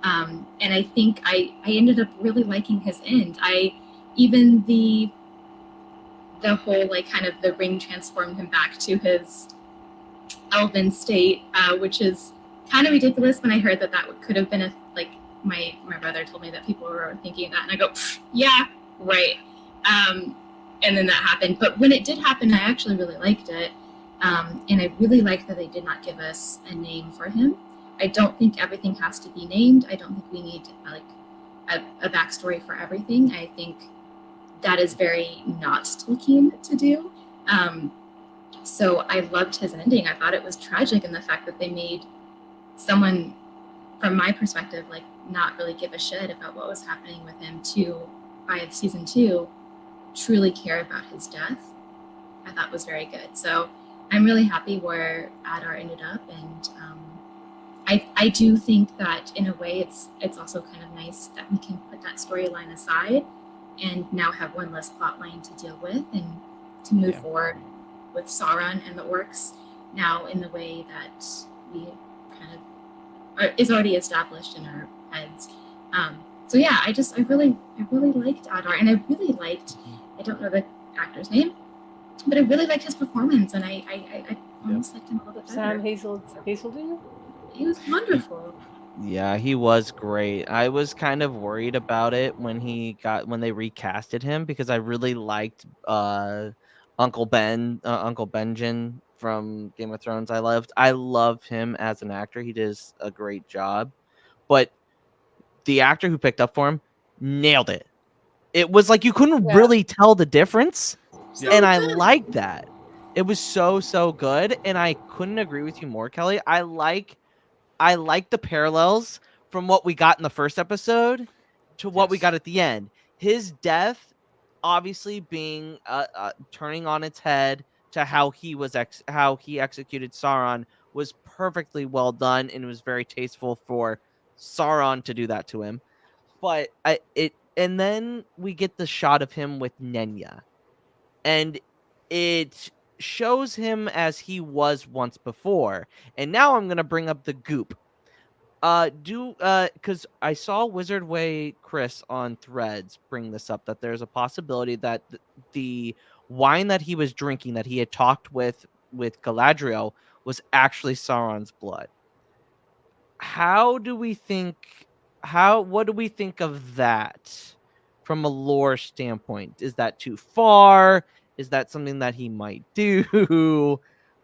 And I think I ended up really liking his end. Even the whole, like, kind of the ring transformed him back to his elven state, which is kind of ridiculous when I heard that could have been my brother told me that people were thinking that, and I go, yeah, right. And then that happened. But when it did happen, I actually really liked it. And I really liked that they did not give us a name for him. I don't think everything has to be named. I don't think we need a backstory for everything. I think that is very not Tolkien to do. So I loved his ending. I thought it was tragic in the fact that they made someone, from my perspective, not really give a shit about what was happening with him by season 2, truly care about his death. I thought was very good. So I'm really happy where Adar ended up, and I do think that in a way it's also kind of nice that we can put that storyline aside and now have one less plot line to deal with and to move forward with Sauron and the orcs now in the way that we kind of is already established in our heads. So yeah, I really liked Adar, and I really liked, I don't know the actor's name, but I really liked his performance, and I almost liked him a little bit better. Sam Hazeldine? He was wonderful. Yeah, he was great. I was kind of worried about it when they recasted him, because I really liked Uncle Benjen from Game of Thrones. I love him as an actor. He does a great job. But the actor who picked up for him nailed it. It was like you couldn't really tell the difference. So and I liked that. It was so good, and I couldn't agree with you more, Kelly. I like the parallels from what we got in the first episode to what we got at the end. His death, obviously, being turning on its head to how he executed Sauron, was perfectly well done, and it was very tasteful for Sauron to do that to him. But and then we get the shot of him with Nenya, and it shows him as he was once before. And now I'm gonna bring up the goop. Because I saw Wizard Way Chris on Threads bring this up, that there's a possibility that the wine that he was drinking, that he had talked with Galadriel, was actually Sauron's blood. What do we think of that from a lore standpoint? Is that too far? Is that something that he might do?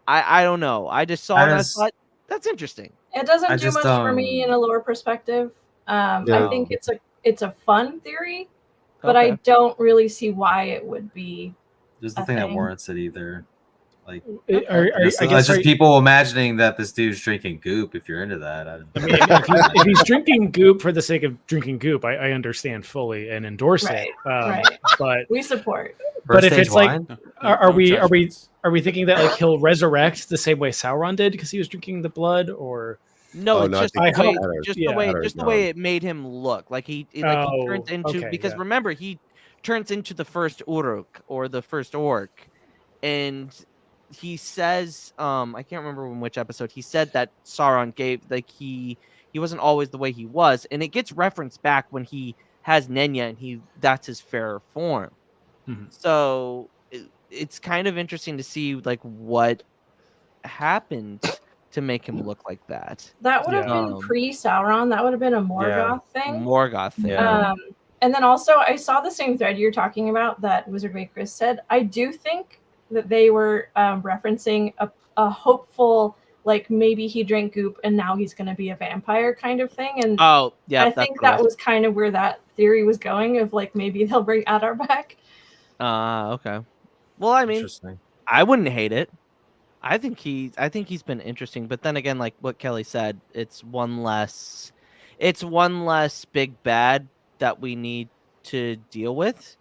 I don't know. I just saw that. Thought, that's interesting. It doesn't do much for me in a lore perspective. I think it's a fun theory, but I don't really see why it would be. There's nothing that warrants it either. Like, I guess just people imagining that this dude's drinking goop. If you're into that, I mean, if he's drinking goop for the sake of drinking goop, I understand fully and endorse it. Right. But we support. But if it's wine? Are we thinking that like he'll resurrect the same way Sauron did because he was drinking the blood, or no? Just the way it made him look. Like he turns into remember, he turns into the first Uruk, or the first orc, and he says, I can't remember in which episode, he said that Sauron gave, like, he wasn't always the way he was, and it gets referenced back when he has Nenya, and that's his fairer form. Mm-hmm. So it's kind of interesting to see like what happened to make him look like that. That would have been pre-Sauron. That would have been a Morgoth thing. And then also I saw the same thread you're talking about that Wizard Way Chris said. I do think that they were referencing a hopeful like maybe he drank goop and now he's going to be a vampire kind of thing. And Oh, yeah. I think that was kind of where that theory was going of like maybe they'll bring Adar back. Okay. Well, I mean, Interesting. I wouldn't hate it. I think he's been interesting, but then again, like what Kelly said, it's one less big bad that we need to deal with.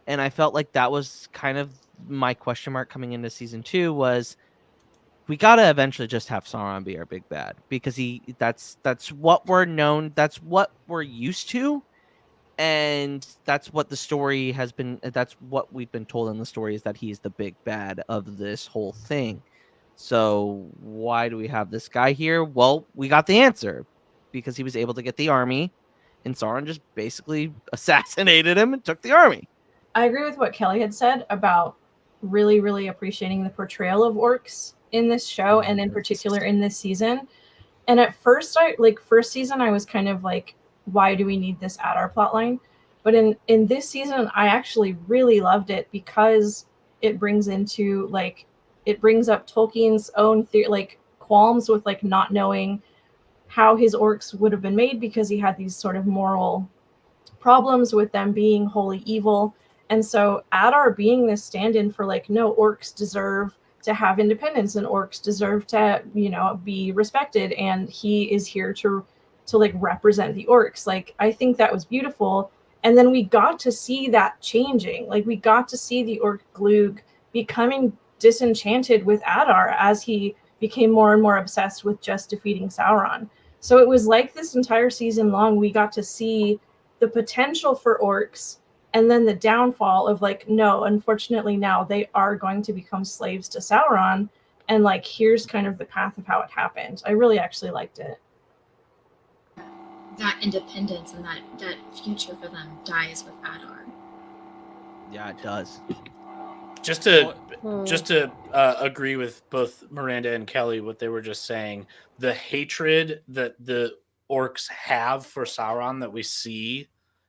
And I felt like that was kind of my question mark coming into season 2 was we gotta eventually just have Sauron be our big bad, because that's what we're known, that's what we're used to, and that's what the story has been. That's what we've been told in the story, is that he's the big bad of this whole thing. So why do we have this guy here? Well, we got the answer, because he was able to get the army, and Sauron just basically assassinated him and took the army. I agree with what Kelly had said about really, really appreciating the portrayal of orcs in this show, and in particular in this season. And at first, first season, I was kind of like, why do we need this Adar plotline? But in this season, I actually really loved it, because it brings up Tolkien's own qualms with like not knowing how his orcs would have been made, because he had these sort of moral problems with them being wholly evil. And so Adar being this stand-in for like, no, orcs deserve to have independence, and orcs deserve to, be respected, and he is here to like represent the orcs. Like, I think that was beautiful. And then we got to see that changing. Like, we got to see the orc Glug becoming disenchanted with Adar as he became more and more obsessed with just defeating Sauron. So it was like this entire season long, we got to see the potential for orcs, and then the downfall of like, no, unfortunately now they are going to become slaves to Sauron. And like, here's kind of the path of how it happened. I really actually liked it. That independence and that future for them dies with Adar. Yeah, it does. Just to agree with both Miranda and Kelly, what they were just saying, the hatred that the orcs have for Sauron that we see,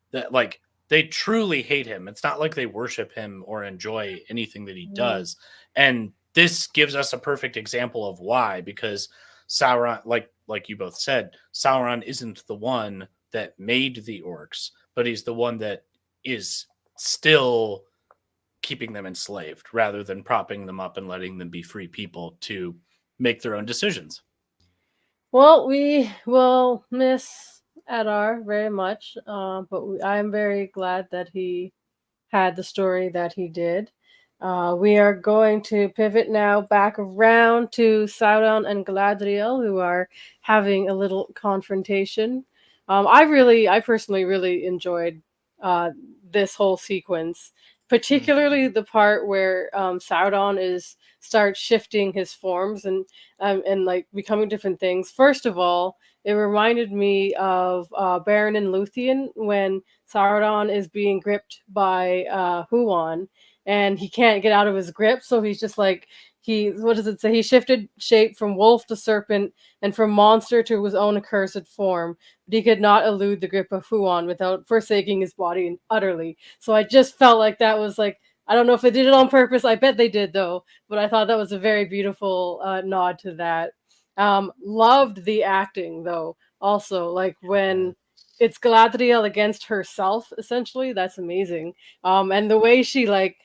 that like they truly hate him. It's not like they worship him or enjoy anything that he does. And this gives us a perfect example of why, because Sauron, like you both said, Sauron isn't the one that made the orcs, but he's the one that is still keeping them enslaved rather than propping them up and letting them be free people to make their own decisions. Well, we will miss Adar very much, but I'm very glad that he had the story that he did. We are going to pivot now back around to Sauron and Galadriel, who are having a little confrontation. I personally really enjoyed this whole sequence, particularly the part where Sauron starts shifting his forms and like becoming different things. First of all, it reminded me of Beren and Luthien when Sauron is being gripped by Huan, and he can't get out of his grip, so he's just like, what does it say? He shifted shape from wolf to serpent and from monster to his own accursed form, but he could not elude the grip of Huan without forsaking his body utterly. So I just felt like that was like, I don't know if they did it on purpose. I bet they did though, but I thought that was a very beautiful nod to that. Loved the acting though. Also, like when it's Galadriel against herself, essentially, that's amazing. And the way she like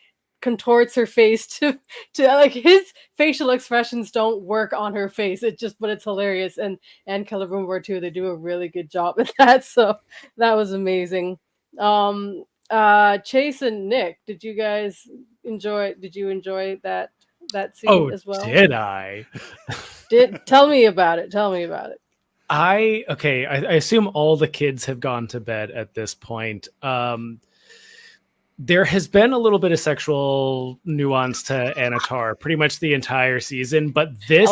contorts her face to like, his facial expressions don't work on her face. But it's hilarious. And Celebrimbor too, they do a really good job at that. So that was amazing. Chase and Nick, did you enjoy that scene as well? Did I? Tell me about it. I assume all the kids have gone to bed at this point. There has been a little bit of sexual nuance to Anatar pretty much the entire season, but this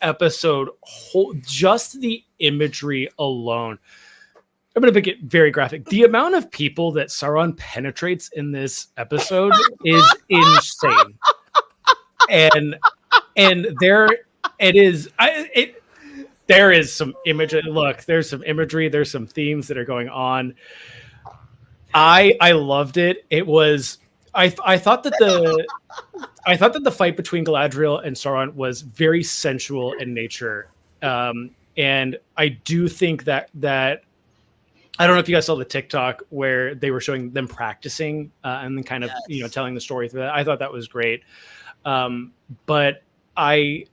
episode, just the imagery alone, I'm going to make it very graphic. The amount of people that Sauron penetrates in this episode is insane. And there is some imagery. Look, there's some imagery. There's some themes that are going on. I loved it. It was. I thought that I thought that the fight between Galadriel and Sauron was very sensual in nature, and I do think that I don't know if you guys saw the TikTok where they were showing them practicing and then kind of telling the story through that. I thought that was great, but I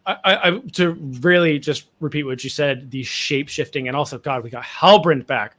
to really just repeat what you said, the shape shifting, and also God, we got Halbrand back.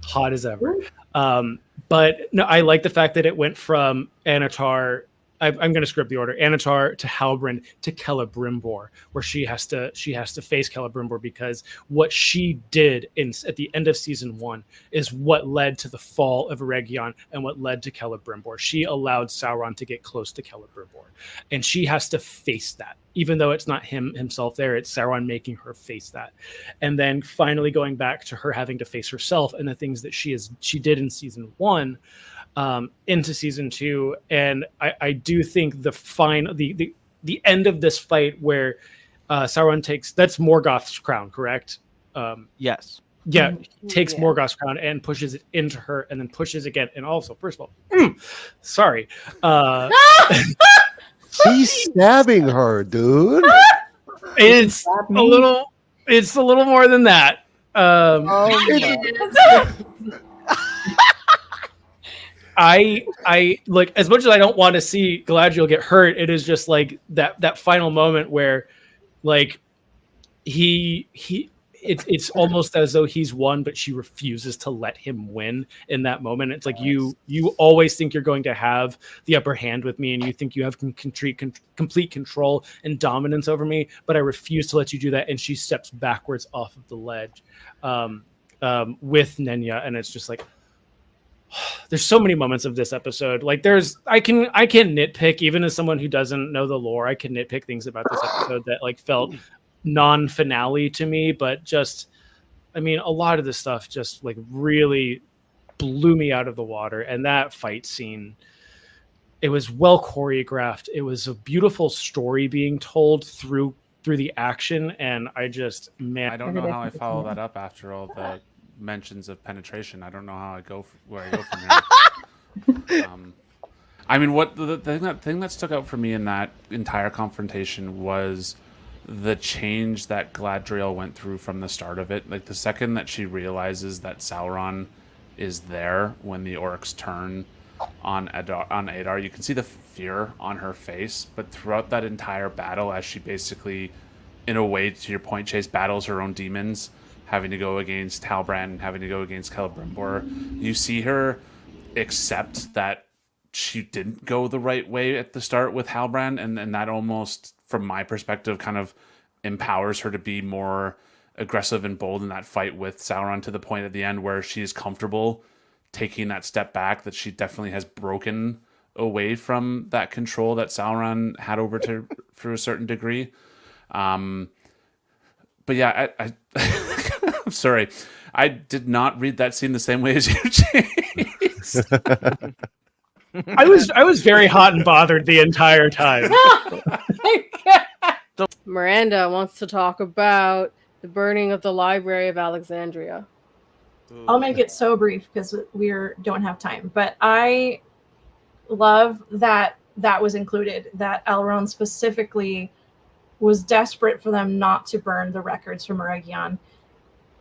Hot as ever. But no, I like the fact that it went from Anatar. I'm going to screw up the order. Anatar to Halbrand to Celebrimbor, where she has to face Celebrimbor, because what she did at the end of season 1 is what led to the fall of Eregion and what led to Celebrimbor. She allowed Sauron to get close to Celebrimbor, and she has to face that, even though it's not himself there. It's Sauron making her face that, and then finally going back to her having to face herself and the things that she did in season 1. Into season 2, and I do think the end of this fight where Sauron that's Morgoth's crown, correct? Yes. Yeah, takes Morgoth's crown and pushes it into her, and then pushes again. And also, first of all, sorry, he's stabbing her, dude. It's a little more than that. I like, as much as I don't want to see Galadriel get hurt, it is just like that final moment where, like, it's almost as though he's won, but she refuses to let him win in that moment. It's like, you always think you're going to have the upper hand with me, and you think you have complete control and dominance over me, but I refuse to let you do that. And she steps backwards off of the ledge with Nenya, and it's just like, there's so many moments of this episode. Like, I can nitpick, even as someone who doesn't know the lore, I can nitpick things about this episode that like felt non-finale to me, but just, I mean, a lot of this stuff just like really blew me out of the water. And that fight scene, it was well choreographed. It was a beautiful story being told through the action. And I don't know how I follow that up after all the mentions of penetration. I don't know how where I go from here. I mean, what the thing that stuck out for me in that entire confrontation was the change that Galadriel went through from the start of it. Like, the second that she realizes that Sauron is there when the orcs turn on Adar, you can see the fear on her face. But throughout that entire battle, as she basically, in a way, to your point, Chase, battles her own demons, having to go against Halbrand, having to go against Celebrimbor, you see her accept that she didn't go the right way at the start with Halbrand, and that almost, from my perspective, kind of empowers her to be more aggressive and bold in that fight with Sauron, to the point at the end where she is comfortable taking that step back, that she definitely has broken away from that control that Sauron had over to for a certain degree. But yeah, I I'm sorry, I did not read that scene the same way as you, Chase. I was very hot and bothered the entire time. Miranda wants to talk about the burning of the Library of Alexandria. I'll make it so brief because we don't have time. But I love that was included, that Elrond specifically was desperate for them not to burn the records from Eregion.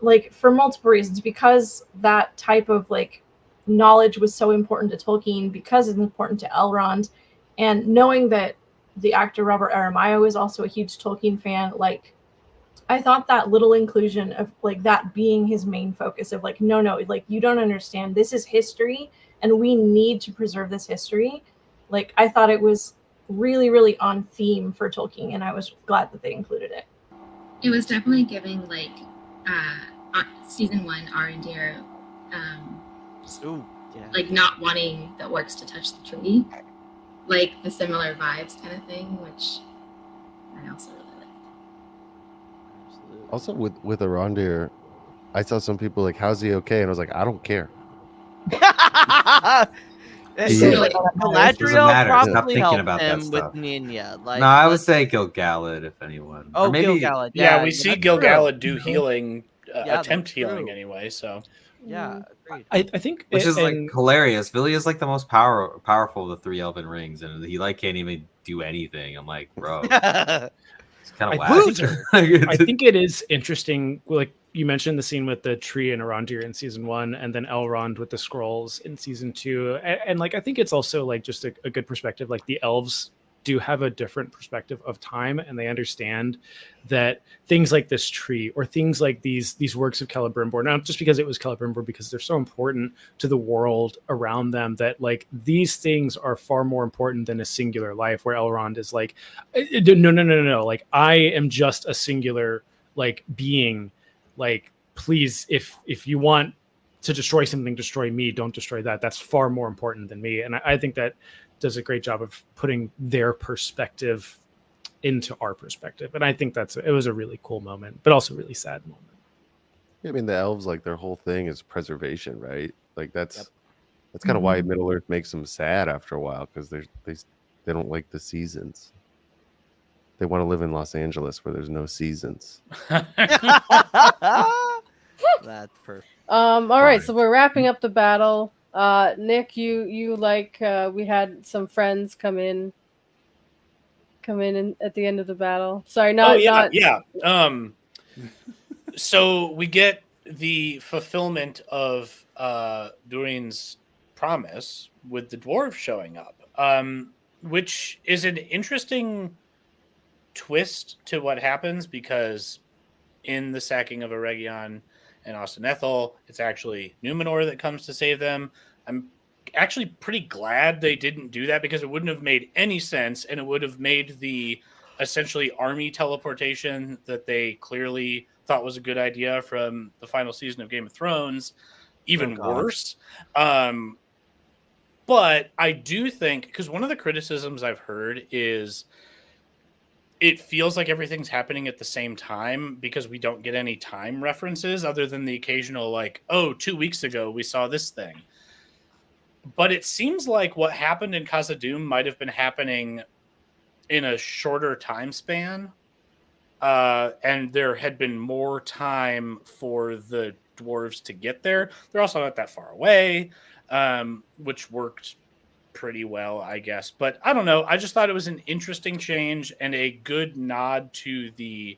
Like, for multiple reasons, because that type of like knowledge was so important to Tolkien, because it's important to Elrond, and knowing that the actor Robert Aramayo is also a huge Tolkien fan, like, I thought that little inclusion of like that being his main focus of like, no, like, you don't understand, this is history and we need to preserve this history. Like, I thought it was really, really on theme for Tolkien, and I was glad that they included it. It was definitely giving like season 1 Arondir, like not wanting the orcs to touch the tree, like the similar vibes kind of thing, which I also really liked. Also with Arondir, I saw some people like, how's he okay? And I was like, I don't care. Galadriel probably helped about him with stuff. Nenya. Like, No, I would say Gil-galad, if anyone. Oh, or maybe Gil-galad. Yeah, we see that's Gil-galad true. do healing, Yeah, attempt that's healing true. anyway. So Yeah, agreed. I think, Which is like and hilarious. Villy is like the most powerful of the 3 Elven rings, and he like can't even do anything. I'm like, bro, it's kind of I think it is interesting. Like you mentioned the scene with the tree and Arondir in season 1, and then Elrond with the scrolls in season 2, and like I think it's also like just a good perspective. Like the elves do have a different perspective of time, and they understand that things like this tree or things like these works of Celebrimbor, not just because it was Celebrimbor, because they're so important to the world around them, that like these things are far more important than a singular life, where Elrond is like, no, like I am just a singular like being, like please, if you want to destroy something, destroy me, don't destroy that. That's far more important than me. And I think that does a great job of putting their perspective into our perspective. And I think it was a really cool moment, but also a really sad moment. I mean, the elves, like their whole thing is preservation, right? Like that's kind of why Middle Earth makes them sad after a while, because they don't like the seasons. They want to live in Los Angeles where there's no seasons. That's perfect. All right, so we're wrapping up the battle. Nick, you like we had some friends come in at the end of the battle. Sorry, not. So we get the fulfillment of Durin's promise with the dwarf showing up, which is an interesting twist to what happens, because in the sacking of Eregion and Austin Ethel, it's actually Numenor that comes to save them. I'm actually pretty glad they didn't do that, because it wouldn't have made any sense, and it would have made the essentially army teleportation that they clearly thought was a good idea from the final season of Game of Thrones even worse. But I do think, because one of the criticisms I've heard is it feels like everything's happening at the same time, because we don't get any time references other than the occasional, like, 2 weeks ago we saw this thing. But it seems like what happened in Khazad-dûm might have been happening in a shorter time span. And there had been more time for the dwarves to get there. They're also not that far away, which worked pretty well, I guess. But I don't know. I just thought it was an interesting change and a good nod to the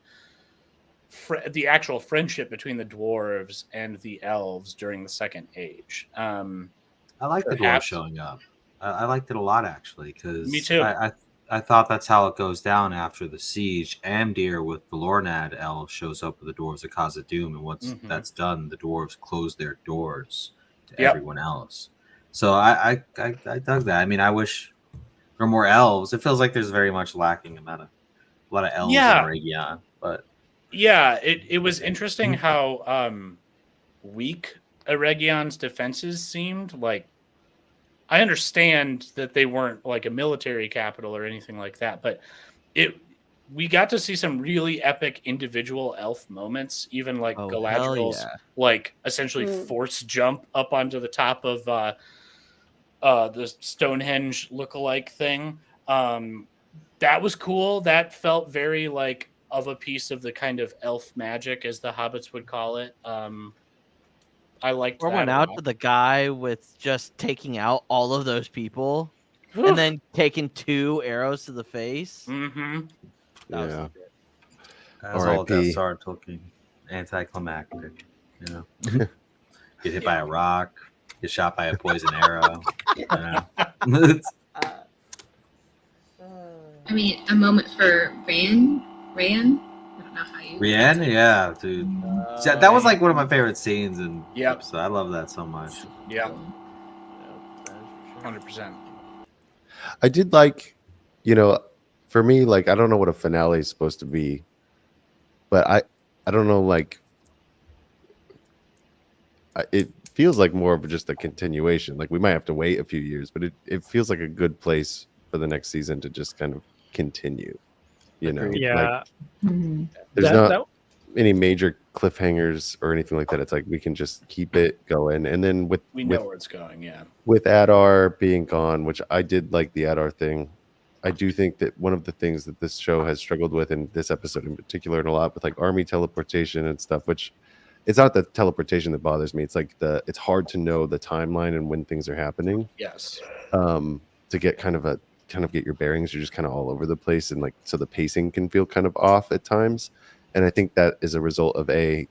actual friendship between the dwarves and the elves during the Second Age. I like the dwarves showing up. I liked it a lot, actually, because me too. I thought that's how it goes down after the siege. Amdir with the Lornad elf shows up with the dwarves of Khazad-dûm, and once that's done, the dwarves close their doors to everyone else. So I dug that. I mean, I wish there were more elves. It feels like there's very much lacking a lot of elves in Eregion. But yeah, it was interesting how weak Eregion's defenses seemed. Like, I understand that they weren't like a military capital or anything like that, but we got to see some really epic individual elf moments, even like Galadriel's like essentially force jump up onto the top of the Stonehenge lookalike thing. That was cool. That felt very like of a piece of the kind of elf magic, as the hobbits would call it. I liked that. Went out to the guy with just taking out all of those people and then taking 2 arrows to the face. Mm-hmm. That's all that started talking anticlimactic. You know, get hit by a rock, get shot by a poison arrow. I mean, a moment for Ran. I don't know how you. Rian, yeah, dude. That was like one of my favorite scenes in the episode. I love that so much. Yeah. 100%. I did like, for me, like, I don't know what a finale is supposed to be, but I don't know, like, it feels like more of just a continuation. Like, we might have to wait a few years, but it feels like a good place for the next season to just kind of continue. Yeah. Like, there's not any major cliffhangers or anything like that. It's like we can just keep it going. And then we know where it's going, yeah. With Adar being gone, which I did like the Adar thing. I do think that one of the things that this show has struggled with, in this episode in particular, and a lot with like army teleportation and stuff, which it's not the teleportation that bothers me. It's like it's hard to know the timeline and when things are happening. Yes. To get kind of get your bearings. You're just kind of all over the place, and like so the pacing can feel kind of off at times. And I think that is a result of 8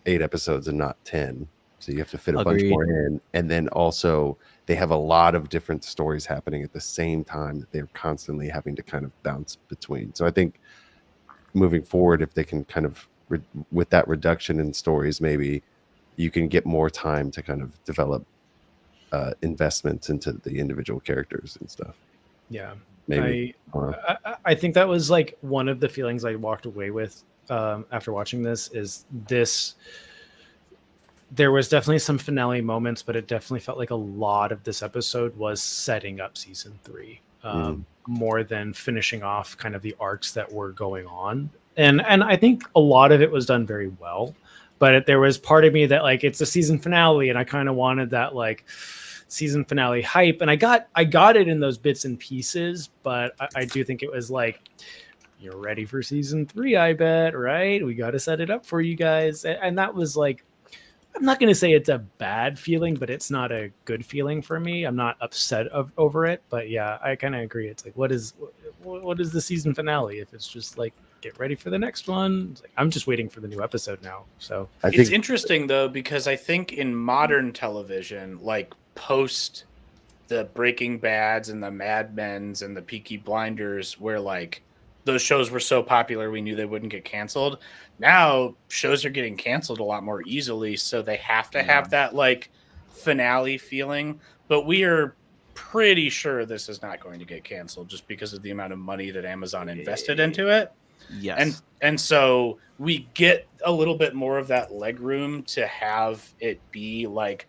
episodes and not 10. So you have to fit a bunch more in, and then also they have a lot of different stories happening at the same time that they're constantly having to kind of bounce between. So I think moving forward, if they can kind of with that reduction in stories, maybe you can get more time to kind of develop investments into the individual characters and stuff. Yeah, maybe. I think that was like one of the feelings I walked away with after watching this. There was definitely some finale moments, but it definitely felt like a lot of this episode was setting up season 3 more than finishing off kind of the arcs that were going on. And I think a lot of it was done very well, but there was part of me that like, it's a season finale and I kind of wanted that like season finale hype. And I got it in those bits and pieces, but I do think it was like, you're ready for season 3, I bet, right? We got to set it up for you guys. And that was like, I'm not going to say it's a bad feeling, but it's not a good feeling for me. I'm not upset over it, but yeah, I kind of agree. It's like, what is the season finale? If it's just like, get ready for the next one. It's like, I'm just waiting for the new episode now. So it's interesting though, because I think in modern television, like post the Breaking Bads and the Mad Men's and the Peaky Blinders, where like those shows were so popular, we knew they wouldn't get canceled. Now shows are getting canceled a lot more easily, so they have to have that like finale feeling. But we are pretty sure this is not going to get canceled just because of the amount of money that Amazon invested into it. Yes. And so we get a little bit more of that leg room to have it be like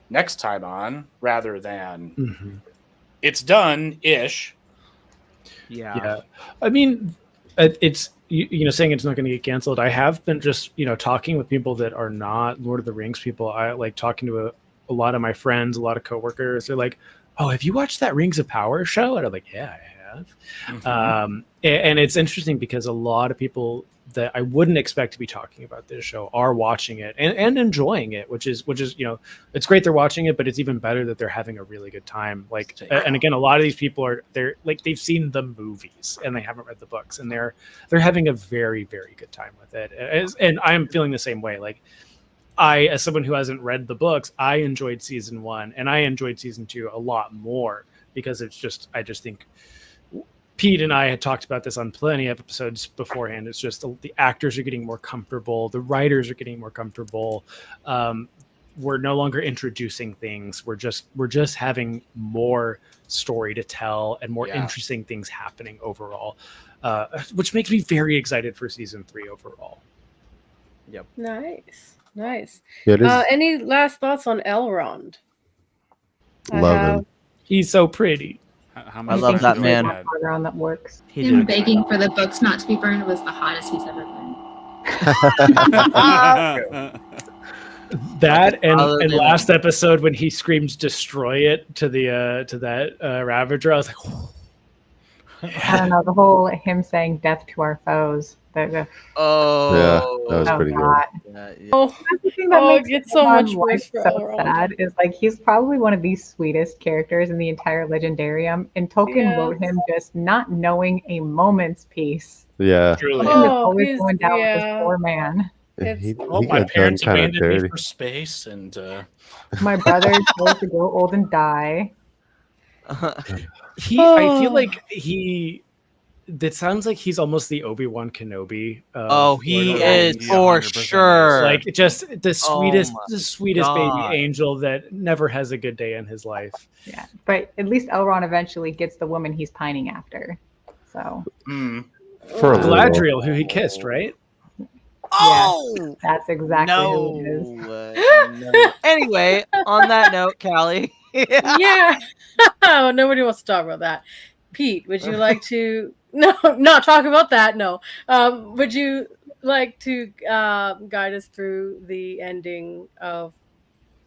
next time on rather than it's done-ish. Yeah. I mean, it's saying it's not going to get canceled. I have been just talking with people that are not Lord of the Rings people. I like talking to a lot of my friends, a lot of coworkers. They're like, "Oh, have you watched that Rings of Power show?" And I'm like, "Yeah, I have." And it's interesting because a lot of people that I wouldn't expect to be talking about this show are watching it and enjoying it, which is it's great they're watching it, but it's even better that they're having a really good time. Like, and again, a lot of these people they're like, they've seen the movies and they haven't read the books, and they're having a very, very good time with it. And I'm feeling the same way. Like, as someone who hasn't read the books, I enjoyed season 1 and I enjoyed season 2 a lot more because I just think Pete and I had talked about this on plenty of episodes beforehand. It's just the actors are getting more comfortable. The writers are getting more comfortable. We're no longer introducing things. We're just having more story to tell and more interesting things happening overall, which makes me very excited for season 3 overall. Yep. Nice. Yeah, any last thoughts on Elrond? Love him. He's so pretty. I love that man. That works. Him begging for the books not to be burned was the hottest he's ever been. That and last episode when he screams "destroy it" to that Ravager, I was like, oh. I don't know, the whole him saying "death to our foes." That was pretty good. The thing that makes it's so much worse for so Elrond. sad is like he's probably one of the sweetest characters in the entire Legendarium, and Tolkien wrote him just not knowing a moment's peace. Yeah, truly. Always going down with this poor man. He my got parents done kind of abandoned me dirty. for space, and My brother chose to grow old and die. I feel like that sounds like he's almost the Obi-Wan Kenobi. He is for sure. Like just the sweetest baby angel that never has a good day in his life. Yeah, but at least Elrond eventually gets the woman he's pining after. So For a Galadriel, who he kissed, right? Yeah, that's exactly who it is. No. Anyway, on that note, Callie. Yeah. Nobody wants to talk about that. Pete, would you like to not talk about that? No. Would you like to guide us through the ending of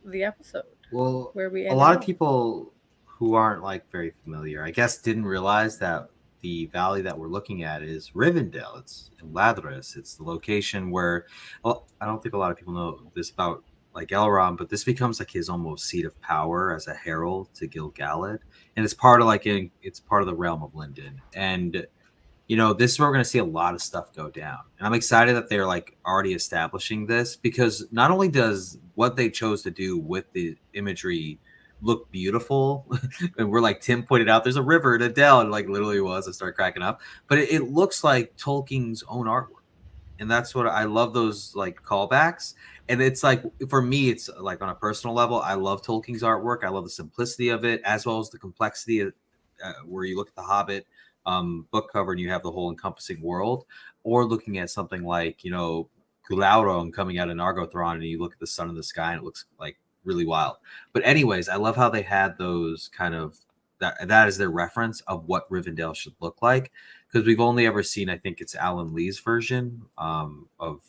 the episode? Well, where we a lot of people who aren't like very familiar, I guess, didn't realize that the valley that we're looking at is Rivendell. It's in Ladris. It's the location where, well, I don't think a lot of people know this about like Elrond, but this becomes like his almost seat of power as a herald to Gil-galad, and it's part of it's part of the realm of Linden. And this is where we're going to see a lot of stuff go down. And I'm excited that they're like already establishing this, because not only does what they chose to do with the imagery look beautiful, and we're like Tim pointed out, there's a river in a dell, and like literally was, I started cracking up, but it looks like Tolkien's own artwork. And that's what I love, those like callbacks. And it's like, for me, it's like on a personal level, I love Tolkien's artwork. I love the simplicity of it, as well as the complexity of where you look at the Hobbit book cover and you have the whole encompassing world, or looking at something like Glaurung coming out in Nargothrond, and you look at the sun in the sky and it looks like really wild. But anyways, I love how they had those kind of that is their reference of what Rivendell should look like, because we've only ever seen, I think it's Alan Lee's version of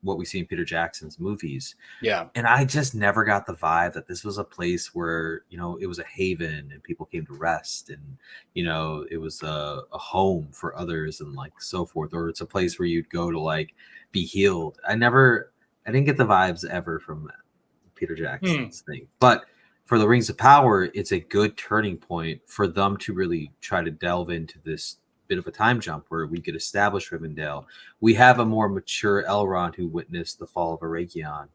what we see in Peter Jackson's movies. Yeah. And I just never got the vibe that this was a place where, it was a haven and people came to rest, and, it was a home for others and like so forth, or it's a place where you'd go to like be healed. I didn't get the vibes ever from Peter Jackson's thing. But for the Rings of Power, it's a good turning point for them to really try to delve into this bit of a time jump where we could establish Rivendell. We have a more mature Elrond who witnessed the fall of Eregion.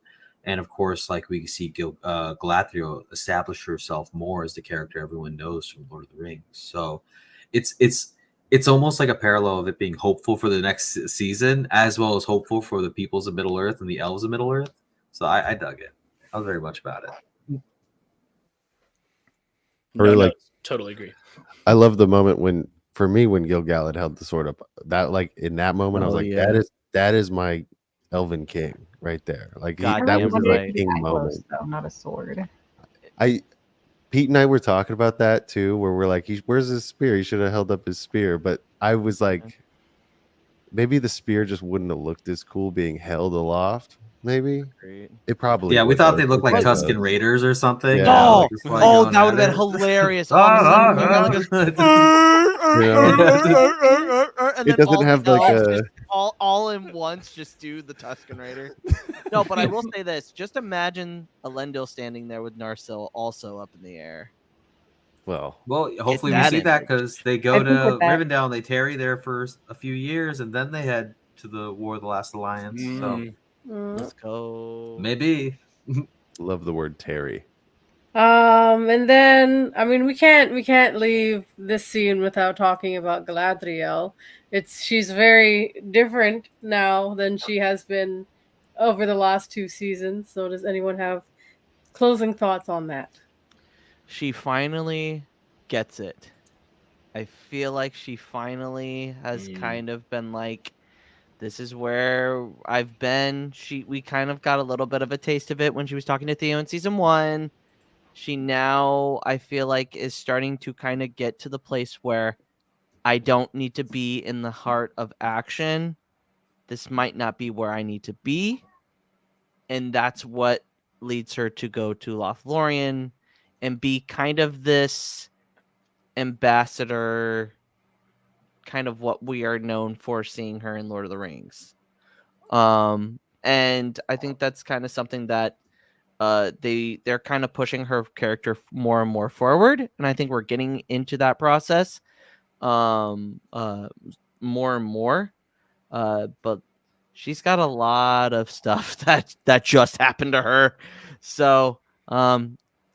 And of course, like we see Galadriel establish herself more as the character everyone knows from Lord of the Rings. So it's almost like a parallel of it being hopeful for the next season, as well as hopeful for the peoples of Middle Earth and the elves of Middle Earth. So I dug it. I was very much about it. Totally agree. I love the moment when Gil-galad held the sword up. That, like, in that moment, I was like, that is my Elven King right there. Like, that was a king moment. Though, not a sword. Pete and I were talking about that too, where we're like, where's his spear? He should have held up his spear. But I was like, maybe the spear just wouldn't have looked as cool being held aloft. Maybe it probably. Yeah, we thought they looked like Tusken Raiders or something. Yeah. That would have been hilarious. It doesn't have like a all in once. Just do the Tusken Raider. No, but I will say this: just imagine Elendil standing there with Narsil also up in the air. Well, hopefully we see that, because they go to Rivendell and they tarry there for a few years, and then they head to the War of the Last Alliance. So. Let's go. Maybe. Love the word Terry. And then we can't leave this scene without talking about Galadriel. She's very different now than she has been over the last 2 seasons. So does anyone have closing thoughts on that? She finally gets it. I feel like she finally has kind of been like, this is where I've been. We kind of got a little bit of a taste of it when she was talking to Theo in season 1. She now, I feel like, is starting to kind of get to the place where I don't need to be in the heart of action. This might not be where I need to be. And that's what leads her to go to Lothlorien and be kind of this ambassador, kind of what we are known for seeing her in Lord of the Rings. And I think that's kind of something that they're kind of pushing her character more and more forward. And I think we're getting into that process more and more. But she's got a lot of stuff that just happened to her. So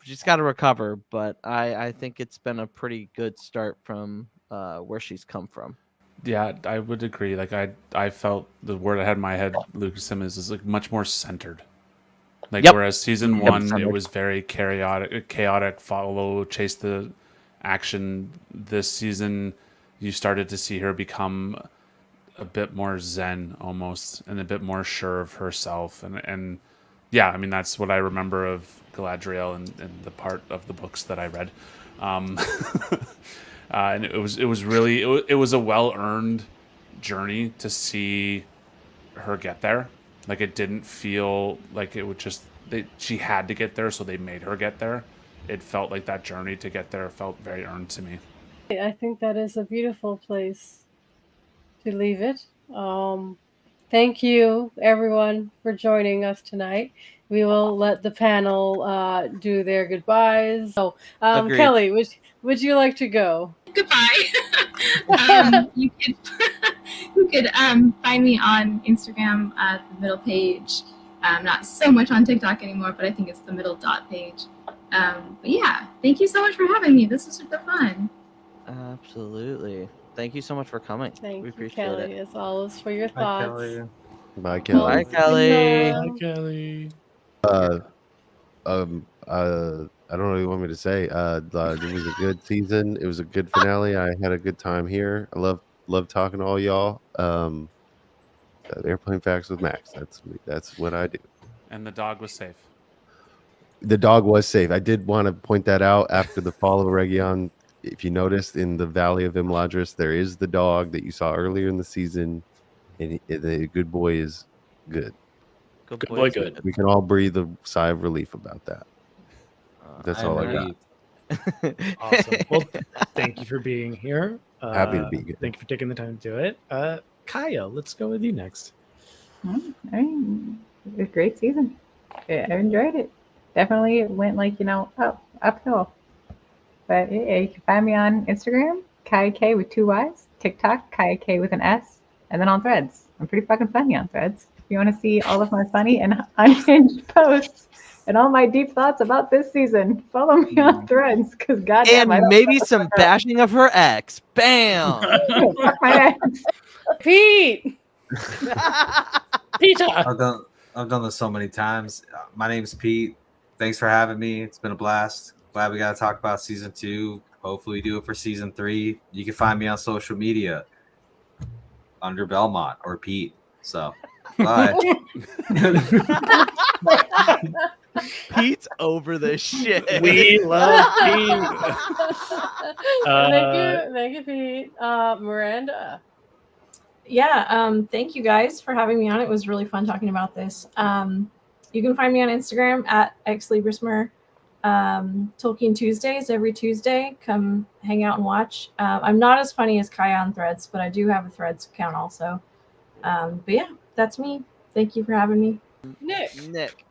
she's got to recover. But I think it's been a pretty good start from where she's come from. Yeah, I would agree. Like I felt the word I had in my head, Lucas Simmons, is like much more centered. Like whereas season 1 it was very chaotic, follow, chase the action. This season you started to see her become a bit more zen almost, and a bit more sure of herself. And yeah, I mean that's what I remember of Galadriel and the part of the books that I read. And it was really a well-earned journey to see her get there. Like it didn't feel like it would just she had to get there, so they made her get there. It felt like that journey to get there felt very earned to me. I think that is a beautiful place to leave it. Thank you, everyone, for joining us tonight. We will let the panel do their goodbyes. So, Kelly, would you like to go? Goodbye. You could find me on Instagram at the middle page. Not so much on TikTok anymore, but I think it's the middle dot page. But yeah, thank you so much for having me. This was super fun. Absolutely. Thank you so much for coming. Thank we you, appreciate Kelly, it. as always, for your thoughts. Kelly. Bye, Kelly. Bye, Kelly. Hi, Kelly. I don't know what you want me to say. It was a good season. It was a good finale. I had a good time here. I love talking to all y'all. Airplane Facts with Max. That's what I do. And the dog was safe. The dog was safe. I did want to point that out after the fall of Region. If you noticed in the Valley of Imladris, there is the dog that you saw earlier in the season, and the good boy is good. Good boy, good. We can all breathe a sigh of relief about that. That's all I got. Awesome. Well, thank you for being here. Happy to be here. Thank you for taking the time to do it. Kaya, let's go with you next. It was a great season. I enjoyed it. Definitely went uphill. But yeah, you can find me on Instagram, Kaya K with 2 Y's, TikTok, Kaya K with an S, and then on Threads. I'm pretty fucking funny on Threads. If you want to see all of my funny and unhinged posts and all my deep thoughts about this season, follow me on Threads, because goddamn, and maybe some bashing of her ex. Bam. Fuck my ex. Pete. Peter. I've done this so many times. My name's Pete. Thanks for having me. It's been a blast. Glad we got to talk about season 2. Hopefully we do it for season 3. You can find me on social media under Belmont or Pete. So, bye. Pete's over the shit. We love Pete. Thank you, Pete. Miranda. Yeah, thank you guys for having me on. It was really fun talking about this. You can find me on Instagram at xlibrismer. Tolkien Tuesdays every Tuesday. Come hang out and watch. I'm not as funny as Kaya on Threads, but I do have a Threads account also. But yeah, that's me. Thank you for having me. Nick.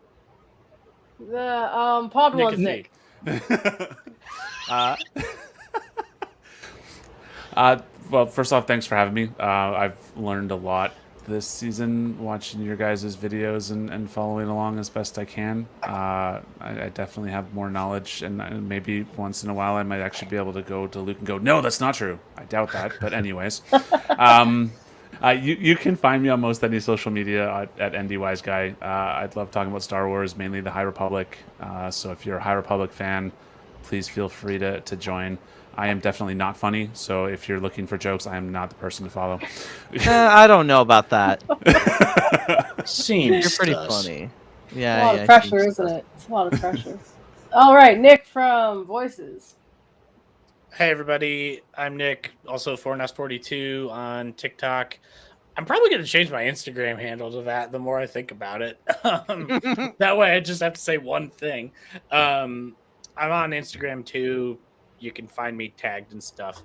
The Podwans Nick. Well, first off, thanks for having me. I've learned a lot this season watching your guys' videos and following along as best I can. I definitely have more knowledge, and maybe once in a while I might actually be able to go to Luke and go, no, that's not true. I doubt that, but anyways. You can find me on most any social media at NDWiseGuy. I love talking about Star Wars, mainly the High Republic. So if you're a High Republic fan, please feel free to join. I am definitely not funny, so if you're looking for jokes, I am not the person to follow. I don't know about that. Seems you're pretty funny. Yeah, a lot of pressure, isn't it? It's a lot of pressure. All right, Nick from Voices. Hey everybody, I'm Nick, also Fornest42 on TikTok. I'm probably going to change my Instagram handle to that the more I think about it. That way I just have to say one thing. I'm on Instagram too. You can find me tagged and stuff.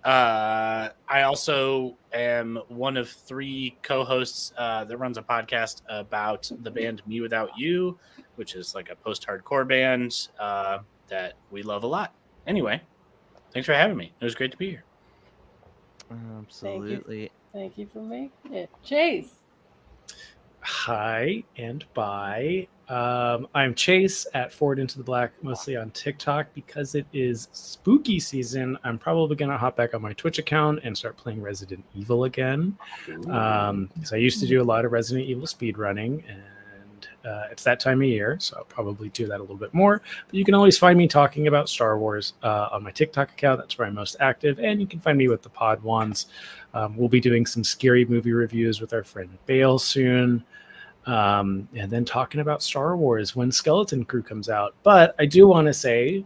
I also am one of 3 co-hosts that runs a podcast about the band Me Without You, which is like a post-hardcore band that we love a lot. Anyway, thanks for having me. It was great to be here. Absolutely. Thank you for making it. Chase. Hi and bye. I'm Chase at Forward Into the Black, mostly on TikTok because it is spooky season. I'm probably going to hop back on my Twitch account and start playing Resident Evil again. Because I used to do a lot of Resident Evil speedrunning, and it's that time of year, so I'll probably do that a little bit more. But you can always find me talking about Star Wars on my TikTok account. That's where I'm most active. And you can find me with the Podwans. We'll be doing some scary movie reviews with our friend Bale soon. And then talking about Star Wars when Skeleton Crew comes out. But I do want to say,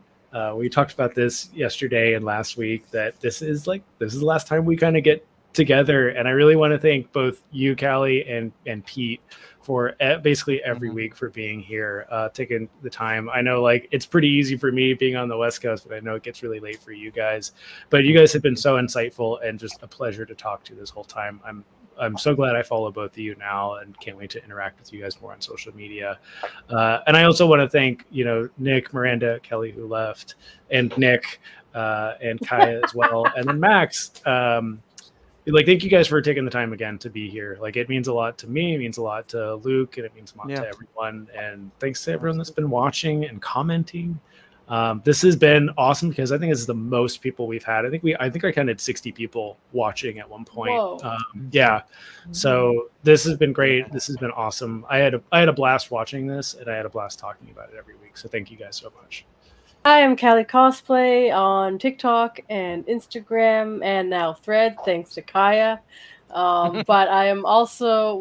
we talked about this yesterday and last week, that this is the last time we kind of get together. And I really want to thank both you, Callie, and Pete for basically every week for being here, taking the time. I know like it's pretty easy for me being on the West Coast, but I know it gets really late for you guys. But you guys have been so insightful and just a pleasure to talk to this whole time. I'm so glad I follow both of you now and can't wait to interact with you guys more on social media. And I also want to thank, Nick, Miranda, Kelly, who left, and Nick and Kaya as well. And then Max, thank you guys for taking the time again to be here. Like, it means a lot to me, it means a lot to Luke, and it means a lot to everyone. And thanks to everyone that's been watching and commenting. This has been awesome because I think this is the most people we've had. I think I counted 60 people watching at one point. So this has been great. This has been awesome. I had a blast watching this, and I had a blast talking about it every week. So thank you guys so much. I am Callie Cosplay on TikTok and Instagram and now Thread, thanks to Kaya. But I am also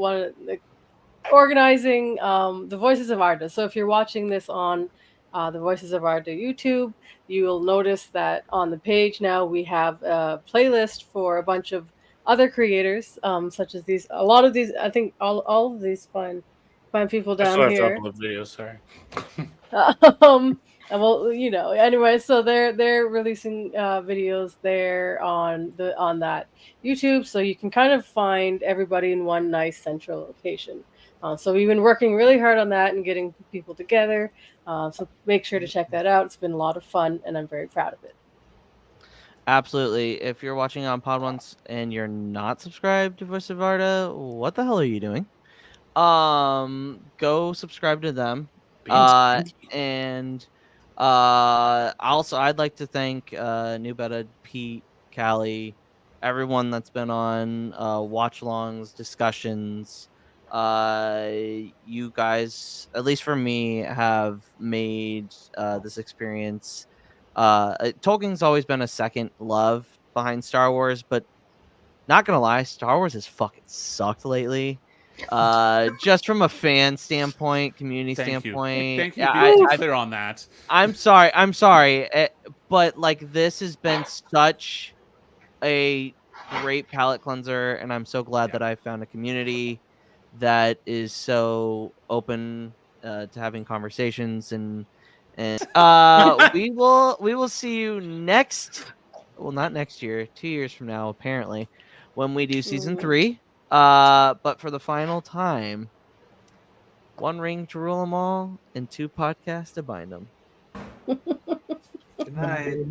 organizing the Voices of Arda. So if you're watching this on the Voices of Arda YouTube, you will notice that on the page now we have a playlist for a bunch of other creators, such as these. A lot of these, I think, all of these fine people down here. I still have to upload videos. Sorry. Well, anyway, so they're releasing videos there on that YouTube, so you can kind of find everybody in one nice central location. So we've been working really hard on that and getting people together. So make sure to check that out. It's been a lot of fun, and I'm very proud of it. Absolutely. If you're watching on Podwans and you're not subscribed to Voice of Arda, what the hell are you doing? Go subscribe to them. And also, I'd like to thank New Beta, Pete, Callie, everyone that's been on watch-alongs, discussions. You guys, at least for me, have made this experience. Tolkien's always been a second love behind Star Wars, but not gonna lie, Star Wars has fucking sucked lately. Just from a fan standpoint, community standpoint. Thank you. Be clear on that. I'm sorry, but like this has been such a great palate cleanser, and I'm so glad that I found a community that is so open to having conversations and we will see you not next year, 2 years from now apparently, when we do season 3. But for the final time, 1 ring to rule them all, and 2 podcasts to bind them. Good night.